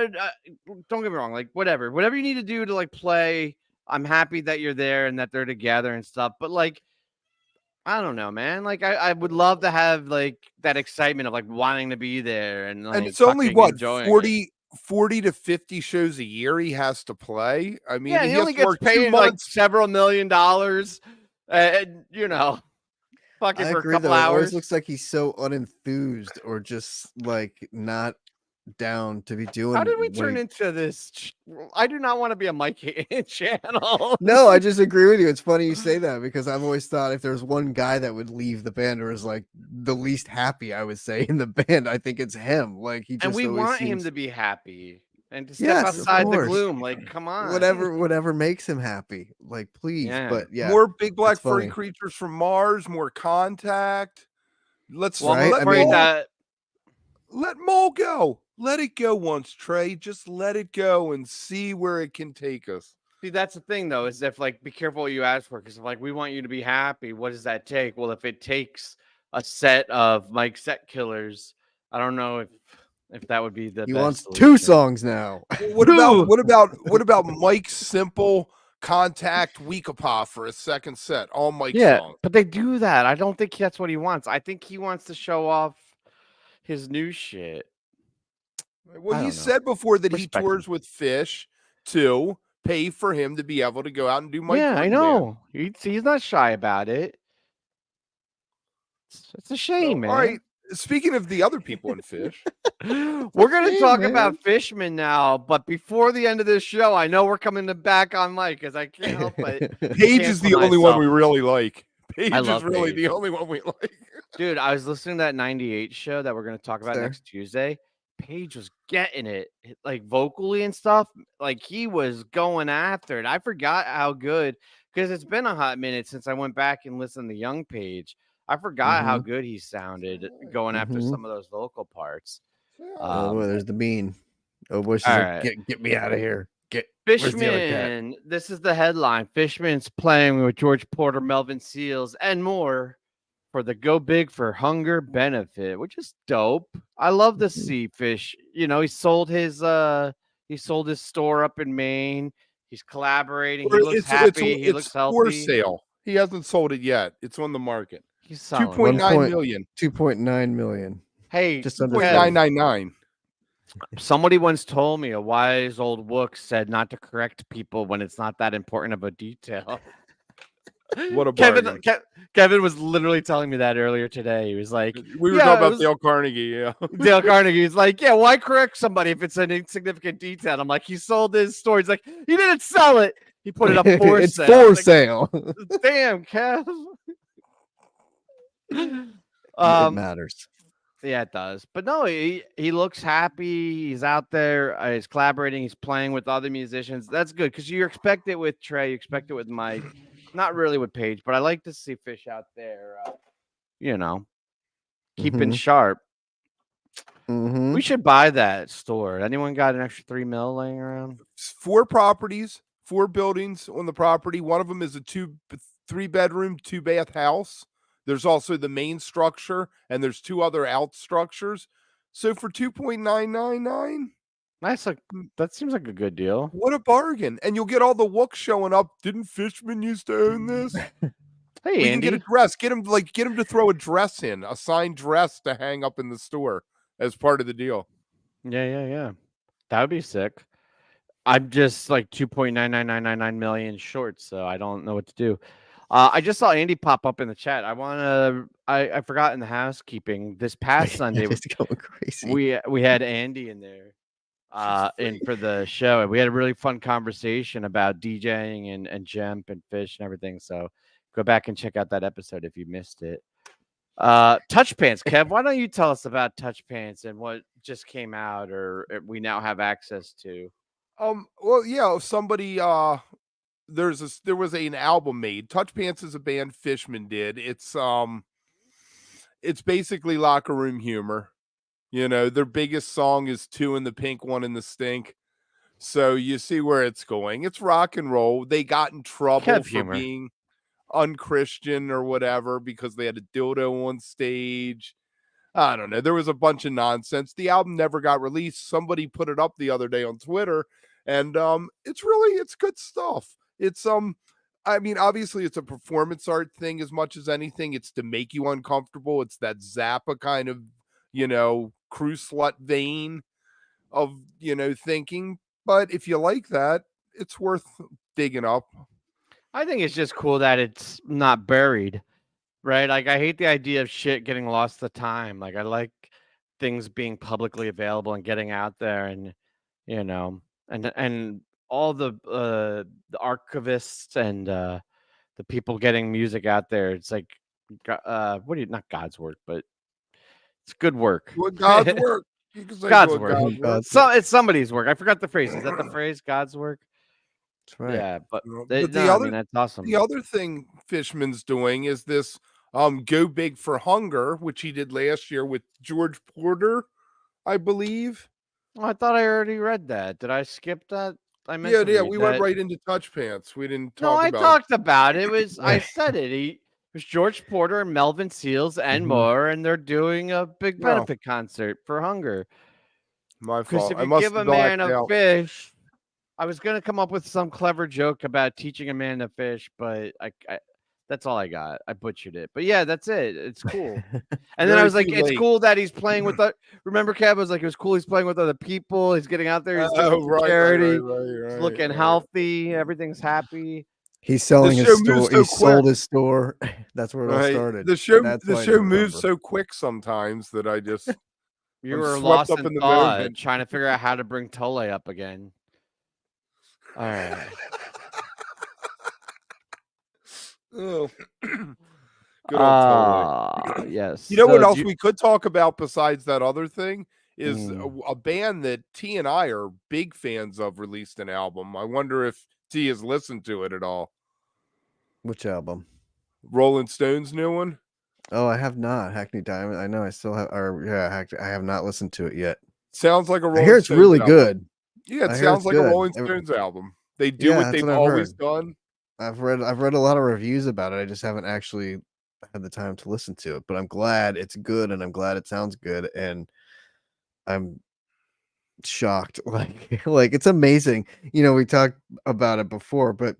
don't get me wrong, like whatever you need to do to like play, I'm happy that you're there and that they're together and stuff. But like, I don't know, man. Like, I would love to have like that excitement of like wanting to be there and like, and it's only what enjoying 40 to 50 shows a year he has to play. I mean, yeah, he only has to gets work 2 paid like months. several $1 million, and fucking I for a agree, couple though. It always hours. looks like he's so unenthused or just like not down to be doing. How did we turn into this? I do not want to be a Mike channel. No, I just agree with you. It's funny you say that because I've always thought if there's one guy that would leave the band or is like the least happy, I would say in the band, I think it's him. Like he just and we always want him seems- to be happy and to step Yes, of outside the course. gloom. Like, come on, whatever makes him happy. Like, please. Yeah. But yeah, More big black it's furry funny. creatures from Mars, more contact. Let's Well, Right? I'm I afraid mean- that let Mole go. Let it go once, Trey. Just let it go and see where it can take us. see, that's the thing though, is if like be careful what you ask for, because if like we want you to be happy, what does that take? Well, if it takes a set of Mike set killers, I don't know if that would be the He best wants solution. 2 songs now. What about Mike's simple contact Weekapah for a second set? All Mike songs. But they do that. I don't think that's what he wants. I think he wants to show off his new shit. Well, I he don't know. said before that he Respect tours with Phish to pay for him to be able to go out and do Mike. Yeah, I Gordon know. He's not shy about it. It's a Band. shame, So, man. all right. Speaking of the other people in Phish, We're going to shame, talk man. about Fishman now, but before the end of this show, I know we're coming back on Mike because I can't help but Paige is the cancel only one myself. we really like. Paige is love really Paige. the only one we like. Dude, I was listening to that 98 show that we're going to talk about Fair. next Tuesday. Paige was getting it, like vocally and stuff. Like he was going after it. I forgot how good because it's been a hot minute since I went back and listened to Young Page. I forgot how good he sounded going after some of those vocal parts. Oh boy, there's the bean. Oh boy, she's all like, right. get me out of here. Where's the other cat? Fishman. This is the headline. Fishman's playing with George Porter, Melvin Seals, and more for the Go Big for Hunger benefit, which is dope. I love to see Phish. You know, he sold his store up in Maine. He's collaborating. He looks happy. He looks healthy. For sale. He hasn't sold it yet. It's on the market. He's selling 2.9 million. 2.9 million. Hey, just under 2.999. Somebody once told me a wise old wook said not to correct people when it's not that important of a detail. What a bargain. Kevin was literally telling me that earlier today. He was like, we were talking about Dale Carnegie. Yeah. Dale Carnegie. He's like, yeah, why correct somebody if it's an insignificant detail? I'm like, he sold his store. He's like, he didn't sell it. He put it up for it's sale. For sale. Damn, Kev. It matters. Yeah, it does. But no, he looks happy. He's out there. He's collaborating. He's playing with other musicians. That's good because you expect it with Trey. You expect it with Mike. Not really with Paige, but I like to see Phish out there, keeping sharp. We should buy that store. Anyone got an extra $3 million laying around? 4 properties, 4 buildings on the property. One of them is a 3-bedroom, 2-bath house. There's also the main structure, and there's 2 other out structures. So for $2.999, that seems like a good deal. What a bargain! And you'll get all the wooks showing up. Didn't Fishman used to own this? Hey, we Andy. can get a dress. Get him to throw a dress in, a signed dress to hang up in the store as part of the deal. Yeah. That would be sick. I'm just like 2.99999 million short, so I don't know what to do. I just saw Andy pop up in the chat. I forgot in the housekeeping this past Sunday. It's going crazy. We had Andy in there in for the show, and we had a really fun conversation about DJing and Jemp and Phish and everything. So go back and check out that episode if you missed it. Touch Pants, Kev, why don't you tell us about Touch Pants and what just came out or we now have access to? Well, yeah, somebody there was an album made. Touch Pants is a band Fishman did. It's basically locker room humor. You know, their biggest song is 2 in the Pink, 1 in the Stink. So you see where it's going. It's rock and roll. They got in trouble for being unchristian or whatever because they had a dildo on stage. I don't know. There was a bunch of nonsense. The album never got released. Somebody put it up the other day on Twitter, and it's good stuff. It's I mean, obviously it's a performance art thing as much as anything. It's to make you uncomfortable. It's that Zappa kind of, crew slut vein of, thinking. But if you like that, it's worth digging up. I think it's just cool that it's not buried, right? Like, I hate the idea of shit getting lost to time. Like, I like things being publicly available and getting out there, and and all the archivists and the people getting music out there. It's like, not God's work, but it's good work. Well, God's work. You can say God's work. So it's somebody's work. I forgot the phrase. Is that the phrase? God's work. That's right. Yeah, but that's awesome. The other thing Fishman's doing is this Go Big for Hunger, which he did last year with George Porter, I believe. Oh, I thought I already read that. Did I skip that? I meant we went right into Touch Pants. We didn't talk about talked about it. It was I said it. It was George Porter and Melvin Seals and more, and they're doing a big benefit concert for hunger. My fault. Because if you give a man a fish, I was gonna come up with some clever joke about teaching a man to fish, but I that's all I got. I butchered it. But yeah, that's it. It's cool. And then I was like, it's cool that he's playing with remember, Kev was like, it was cool he's playing with other people. He's getting out there. He's doing charity. Right, he's looking healthy. Everything's happy. He's selling his store. He sold his store. That's where it all started. The show moves so quick sometimes that I just you were lost in thought, trying to figure out how to bring Tole up again. All right. Oh, good old yes. You know what else we could talk about besides that other thing is a band that T and I are big fans of released an album. I wonder if T has listened to it at all. Which album? Rolling Stones new one. Oh, I have not. Hackney Diamond. I know I still have. Or yeah, I have not listened to it yet. Sounds like a I Rolling hear it's Stones really album. good. Yeah, it I hear sounds it's like a good. Rolling Stones album. They do Yeah, what that's they've what I've always heard. done. I've read a lot of reviews about it. I just haven't actually had the time to listen to it. But I'm glad it's good, and I'm glad it sounds good, and I'm shocked. Like it's amazing. You know, we talked about it before, but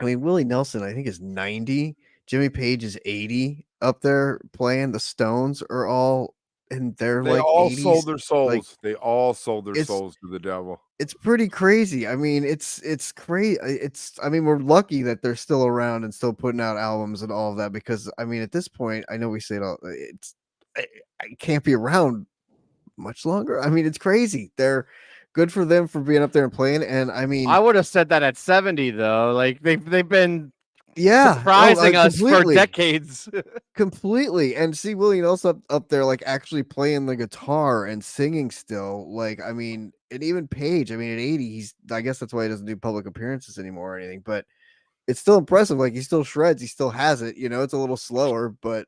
I mean, Willie Nelson, I think is 90. Jimmy Page is 80 up there playing. The Stones are all in their They like all 80s. sold their Like souls. They all sold their it's souls to the devil. it's pretty crazy. I mean, it's crazy. I mean, we're lucky that they're still around and still putting out albums and all of that because I mean, at this point, I know we say it all. I can't be around much longer. I mean, it's crazy. They're good for them for being up there and playing. And I mean, I would have said that at 70 though. Like they've been yeah, surprising us for completely. decades. Completely. And see Willie Nelson up there, like actually playing the guitar and singing still. Like, I mean, and even Page, I mean, at 80, I guess that's why he doesn't do public appearances anymore or anything, but it's still impressive. Like, he still shreds, he still has it. You know, it's a little slower, but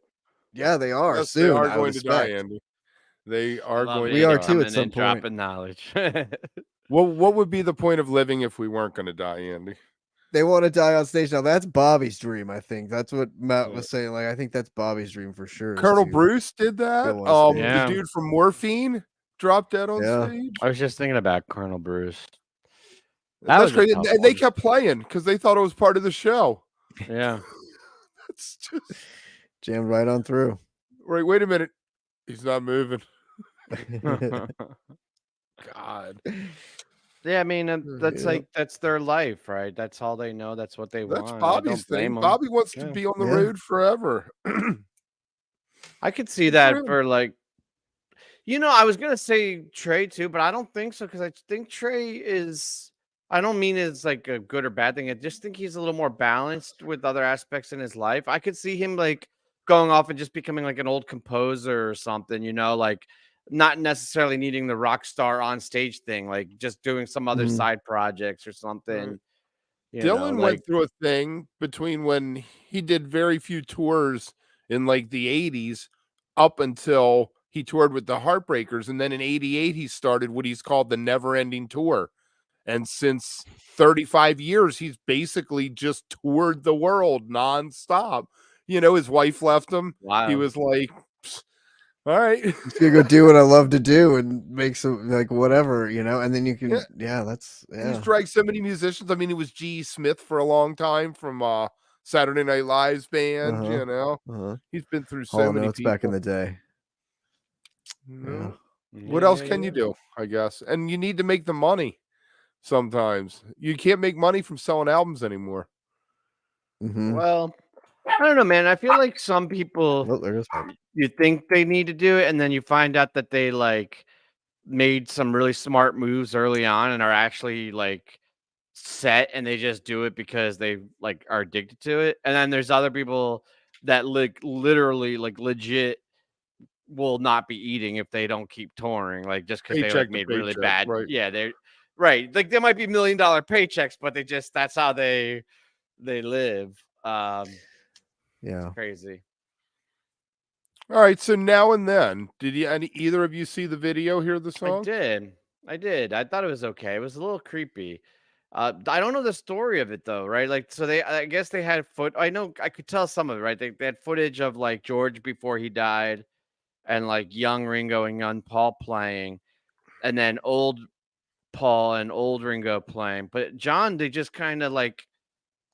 yeah, they are Yes, they soon, are I would going to die, expect. Andy. They I are love going We to are Andy die. too at coming some in, point. dropping knowledge. What would be the point of living if we weren't going to die, Andy? They want to die on stage. Now, that's Bobby's dream, I think. That's what Matt Yeah. was saying. Like, I think that's Bobby's dream for sure. is Colonel to Bruce did that. go on stage. The Yeah. dude from Morphine dropped dead on Yeah. stage. I was just thinking about Colonel Bruce. That That's was a crazy. tough And they one. kept playing because they thought it was part of the show. Yeah. That's just Jammed right on through. right. Wait a minute. He's not moving. God. Yeah, I mean, that's Yeah. like that's their life, right? That's all they know. That's what they That's want. I Bobby's don't blame thing. them. Bobby wants to Yeah. be on the Yeah. road forever. I could see Good for that him. for like, I was gonna say Trey too, but I don't think so because I think Trey is. I don't mean it's like a good or bad thing. I just think he's a little more balanced with other aspects in his life. I could see him like going off and just becoming like an old composer or something, like not necessarily needing the rock star on stage thing, like just doing some other Mhm. side projects or Right. something. Dylan Like went through a thing between when he did very few tours in like the 80s up until he toured with the Heartbreakers. And then in 88, he started what he's called the Never Ending Tour. And since 35 years, he's basically just toured the world nonstop. His wife left him. wow. He was like, all right. Just gonna go do what I love to do and make some like whatever, and then you can that's He's dragged so many musicians. I mean, it was G. Smith for a long time from Saturday Night Live's band, He's been through so Hall & many Oates people. back in the day. No. Yeah. What else can you do, I guess? And you need to make the money sometimes. You can't make money from selling albums anymore. Mhm. Well, I don't know, man. I feel like some people Oh, there goes Mike. you think they need to do it, and then you find out that they like made some really smart moves early on and are actually like set, and they just do it because they like are addicted to it. And then there's other people that like literally like legit will not be eating if they don't keep touring, like just because they like Paycheck to made really paycheck, bad. right. Yeah, they're right. Like they might be $1 million paychecks, but that's how they live. Yeah. Crazy. All right, so Now and Then, did either of you see the video, hear the I song? did. I thought it was okay. It was a little creepy. I don't know the story of it though, right? Like, so I guess they had I know I could tell some of it, right? They had footage of like George before he died, and like young Ringo and young Paul playing, and then old Paul and old Ringo playing. But John, they just kind of like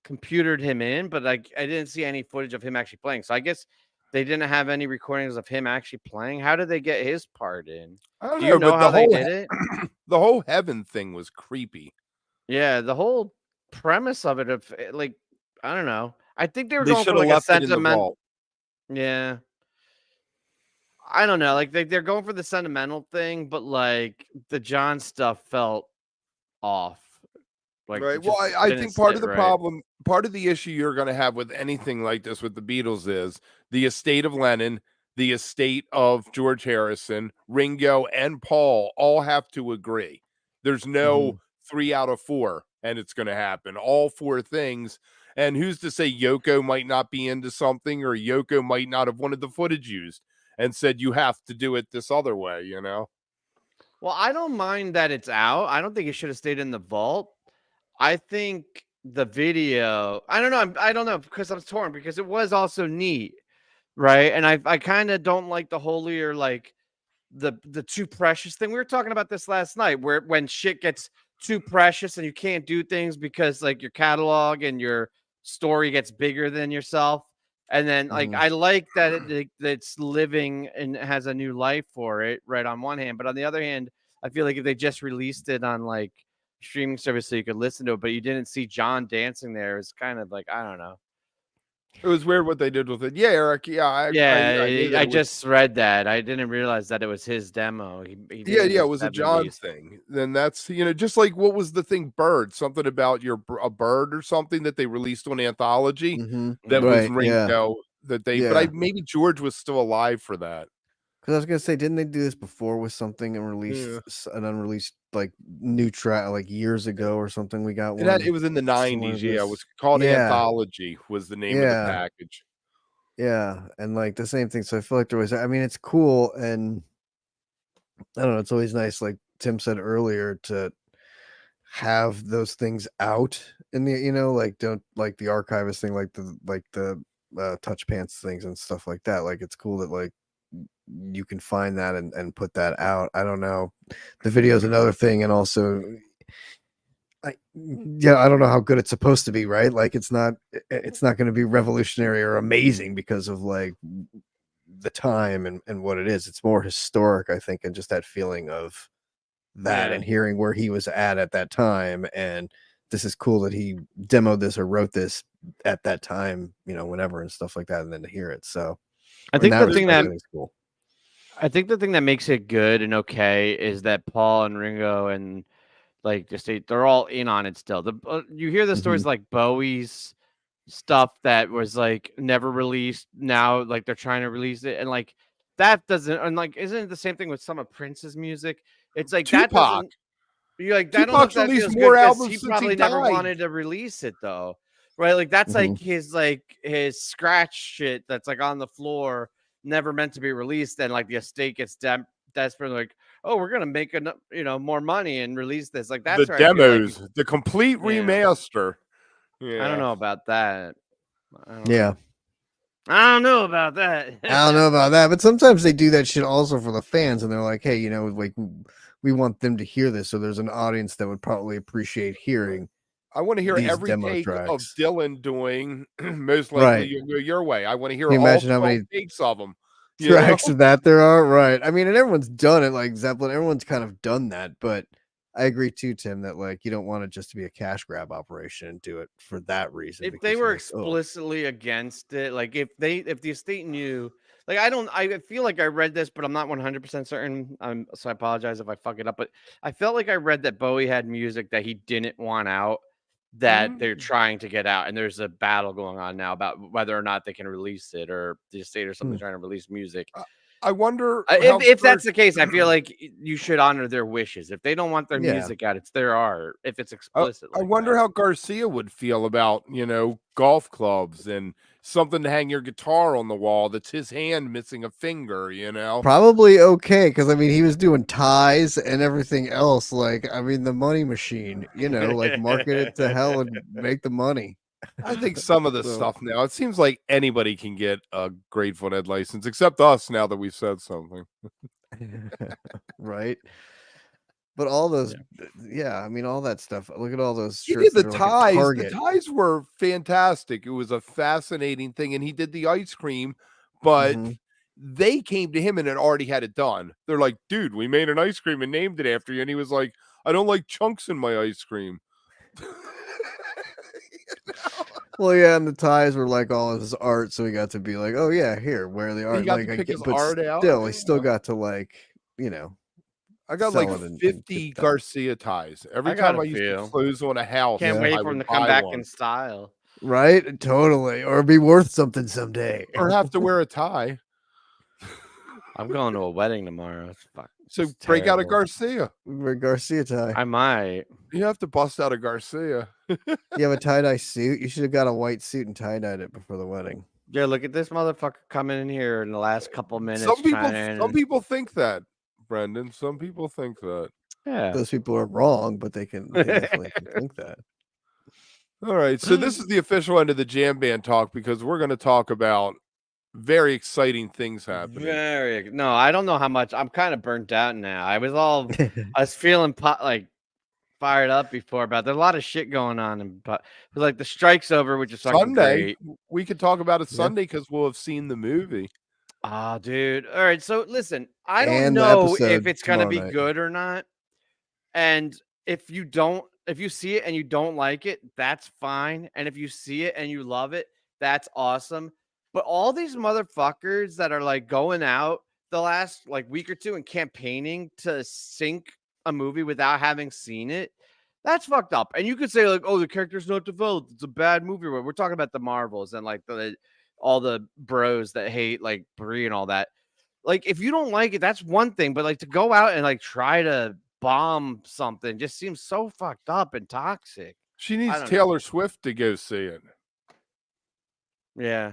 computered him in, but like I didn't see any footage of him actually playing. So I guess they didn't have any recordings of him actually playing. How did they get his part in? I don't Do you know but how they did it? the whole heaven thing was creepy. Yeah, the whole premise of it, like, I don't know. I think they were They going should for have like a left it in the sentiment. vault. Yeah. I don't know. Like they're going for the sentimental thing, but like the John stuff felt off. Like Right. it Well, just I didn't think part of sit the right. problem, part of the issue you're going to have with anything like this with the Beatles is the estate of Lennon, the estate of George Harrison, Ringo, and Paul all have to agree. There's no 3 out of 4, and it's going to happen. All 4 things. And who's to say Yoko might not be into something, or Yoko might not have wanted the footage used and said, you have to do it this other way, you know? Well, I don't mind that it's out. I don't think it should have stayed in the vault. I think the video, I don't know. I don't know because I'm torn because it was also neat, right? And I kind of don't like the holier, like the too precious thing. We were talking about this last night, where when shit gets too precious and you can't do things because like your catalog and your story gets bigger than yourself. And then like I like that it's living and has a new life for it, right? On one hand, but on the other hand, I feel like if they just released it on like streaming service so you could listen to it, but you didn't see John dancing there, it's kind of like I don't know. It was weird what they did with it. Yeah, Eric. Yeah, I knew that I it was, just read that. I didn't realize that it was his demo. He yeah, didn't it was a have John released. thing. Then that's, just like what was the thing, Bird? Something about a bird or something that they released on Anthology that was Right, yeah. that they. Yeah. But maybe George was still alive for that. Because I was gonna say, didn't they do this before with something and release an unreleased like new track like years ago or something? We got one. It was in the '90s. Yeah, it was called Anthology. Was the name of the package. Yeah, and like the same thing. So I feel like there was. I mean, it's cool, and I don't know. It's always nice, like Tim said earlier, to have those things out in the like don't like the archivist thing, like the touch pants things and stuff like that. Like it's cool that like you can find that and put that out. I don't know. The video is another thing, and also I don't know how good it's supposed to be, right? Like it's not going to be revolutionary or amazing because of like the time and what it is. It's more historic, I think, and just that feeling of that and hearing where he was at that time. And this is cool that he demoed this or wrote this at that time, whenever and stuff like that, and then to hear it. So I think the thing that cool. I think the thing that makes it good and okay is that Paul and Ringo and like they're all in on it still. You hear the stories like Bowie's stuff that was like never released. Now like they're trying to release it, and like that doesn't. And like isn't it the same thing with some of Prince's music? It's like Tupac. that doesn't. You're like I don't know if that feels more good albums he since probably he never died. wanted to release it though, right? Like that's like his scratch shit that's like on the floor, never meant to be released, and like the estate gets desperate, like, oh, we're gonna make more money and release this. Like that's the where demos, I feel like the complete remaster. I don't know about that. I don't know about that. I don't know about that, but sometimes they do that shit also for the fans, and they're like, hey, like we want them to hear this, so there's an audience that would probably appreciate hearing. I want to hear every take of Dylan doing most likely you'll go your way. I want to hear all 12 takes of them. Tracks of that there are, right? I mean, and everyone's done it, like Zeppelin. Everyone's kind of done that, but I agree too, Tim, that like you don't want it just to be a cash grab operation and do it for that reason. If they were explicitly against it, like if the estate knew, like I feel like I read this, but I'm not 100% certain. So I apologize if I fuck it up, but I felt like I read that Bowie had music that he didn't want out that they're trying to get out, and there's a battle going on now about whether or not they can release it, or the estate or something trying to release music. I wonder if that's the case. I feel like you should honor their wishes. If they don't want their music out, it's their art. If it's explicit, I wonder how Garcia would feel about golf clubs and something to hang your guitar on the wall that's his hand missing a finger. Probably okay, because I mean he was doing ties and everything else. Like I mean the money machine, like market it to hell and make the money. I think some of this stuff now, it seems like anybody can get a Grateful Dead license, except us now that we've said something. Right. But all those, I mean, all that stuff. Look at all those shirts. He did the ties. The ties were fantastic. It was a fascinating thing. And he did the ice cream, but they came to him and had already had it done. They're like, dude, we made an ice cream and named it after you. And he was like, I don't like chunks in my ice cream. Well, yeah, and the ties were like all of his art, so he got to be like, "Oh yeah, here, wear the art." He got to pick his art out. Still, he still got to like, I got like 50 Garcia ties. Every time I used to close on a house, can't wait for him to come back in style. Right? Totally, or be worth something someday, or have to wear a tie. I'm going to a wedding tomorrow. So It's break out a terrible. Garcia. Wear Garcia tie. I might. You have to bust out a Garcia. You have a tie-dye suit. You should have got a white suit and tie-dyed it before the wedding. Yeah, look at this motherfucker coming in here in the last couple minutes. Some people think that, Brendan. Some people think that. Yeah. Those people are wrong, but they definitely can think that. All right, so this is the official end of the jam band talk because we're going to talk about very exciting things happening. No, I don't know how much. I'm kind of burnt out now. I was feeling fired up before, but there's a lot of shit going on, and like the strike's over, which is fucking Sunday, great. we could talk about it Sunday because we'll have seen the movie. Ah, dude. All right, so listen, I don't And the know if episode it's gonna be tomorrow night. good or not, and if you see it and you don't like it, that's fine, and if you see it and you love it, that's awesome. But all these motherfuckers that are like going out the last like week or two and campaigning to sync a movie without having seen it, that's fucked up. And you could say like, oh, the character's not developed, it's a bad movie. We're talking about the Marvels and like all the bros that hate like Brie and all that. Like, if you don't like it, that's one thing. But like to go out and like try to bomb something just seems so fucked up and toxic. She needs don't Taylor Swift to go see it. Yeah.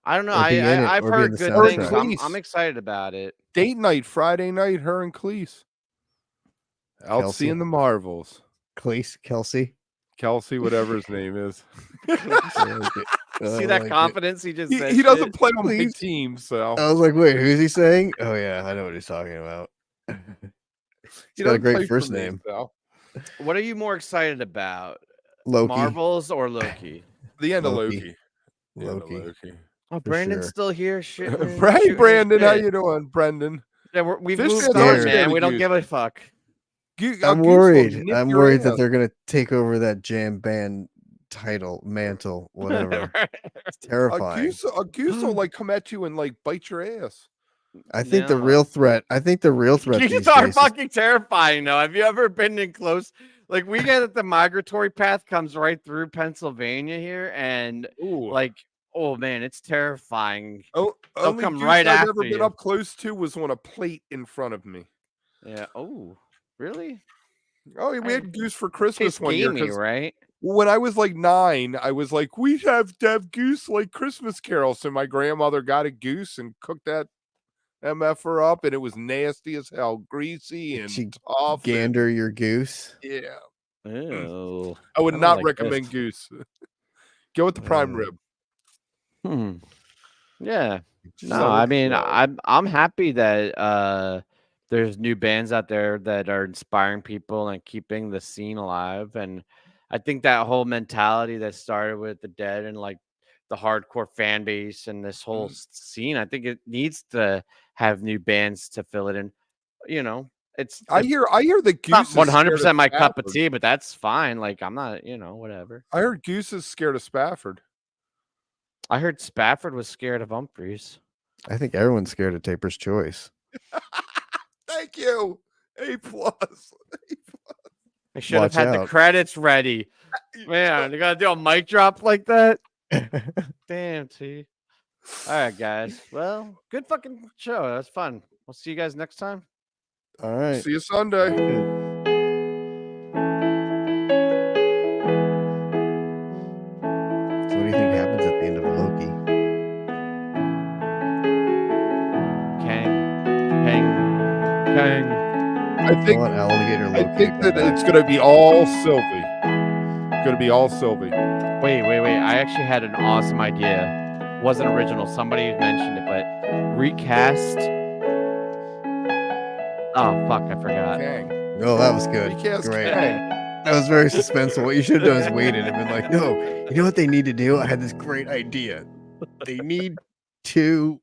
I don't know. Or be in it, I've or be in heard the good soundtrack. things. I'm excited about it. Date night, Friday night, her and Cleese. Out Kelsey. seeing the Marvels. Kelsey. Kelsey, whatever his name is. See that confidence he just said? He doesn't play on my Please. team, so. I was like, wait, who's he saying? Oh, yeah, I know what he's talking about. He's got a doesn't play great for first me, name. so. What are you more excited about? Loki. Marvels or Loki? The end of Loki. Loki. The end of Loki. Oh, For Brandon's sure. still here. Shit. Man. Hey, Shooting Brandon, how shit. you doing, Brendan? Yeah, we've Fishman moved always on, man. scared We of don't Goose. give a fuck. I'm worried. I'm worried that they're going to take over that jam band title, mantle, whatever. It's terrifying. A goose will like come at you and like bite your ass. I think the No. real threat. Geese are days fucking terrifying, though. Have you ever been in close? Like, we get that the migratory path comes right through Pennsylvania here, and Ooh. like, oh man, it's terrifying. Oh, They'll only come goose right I've after ever been you. up close to was on a plate in front of me. Yeah. Oh, really? Oh, we had goose for Christmas It's one year. gamey, 'Cause right? when I was like 9, I was like, we have to have goose like Christmas Carol. So my grandmother got a goose and cooked that MFer up, and it was nasty as hell, greasy and She tough. gander your goose. Yeah. Oh, I would don't not like recommend this. goose. Go with the prime rib. Yeah. Just No, let I it mean, flow. I'm happy that there's new bands out there that are inspiring people and keeping the scene alive. And I think that whole mentality that started with the Dead and like the hardcore fan base and this whole scene, I think it needs to have new bands to fill it in. You know, I hear the goose not is scared of 100% my cup of Spafford. tea, but that's fine. Like, I'm not, whatever. I heard Goose is scared of Spafford. I heard Spafford was scared of Humphreys. I think everyone's scared of Taper's Choice. Thank you. A+. I should have Watch had the out. credits ready. Man, you gotta do a mic drop like that? Damn, T. All right, guys. Well, good fucking show. That was fun. We'll see you guys next time. All right. See you Sunday. So what do you think happens at the end of Loki? Kang. I think want alligator Loki. I think that it's gonna be all Sylvie. It's gonna be all Sylvie. Wait. I actually had an awesome idea. Wasn't original. Somebody mentioned it, but recast. Oh fuck, I forgot. Kang. Oh, that was good. Recast Great. Kang. That was very suspenseful. What you should have done is waited and been like, no, you know what they need to do? I had this great idea. They need to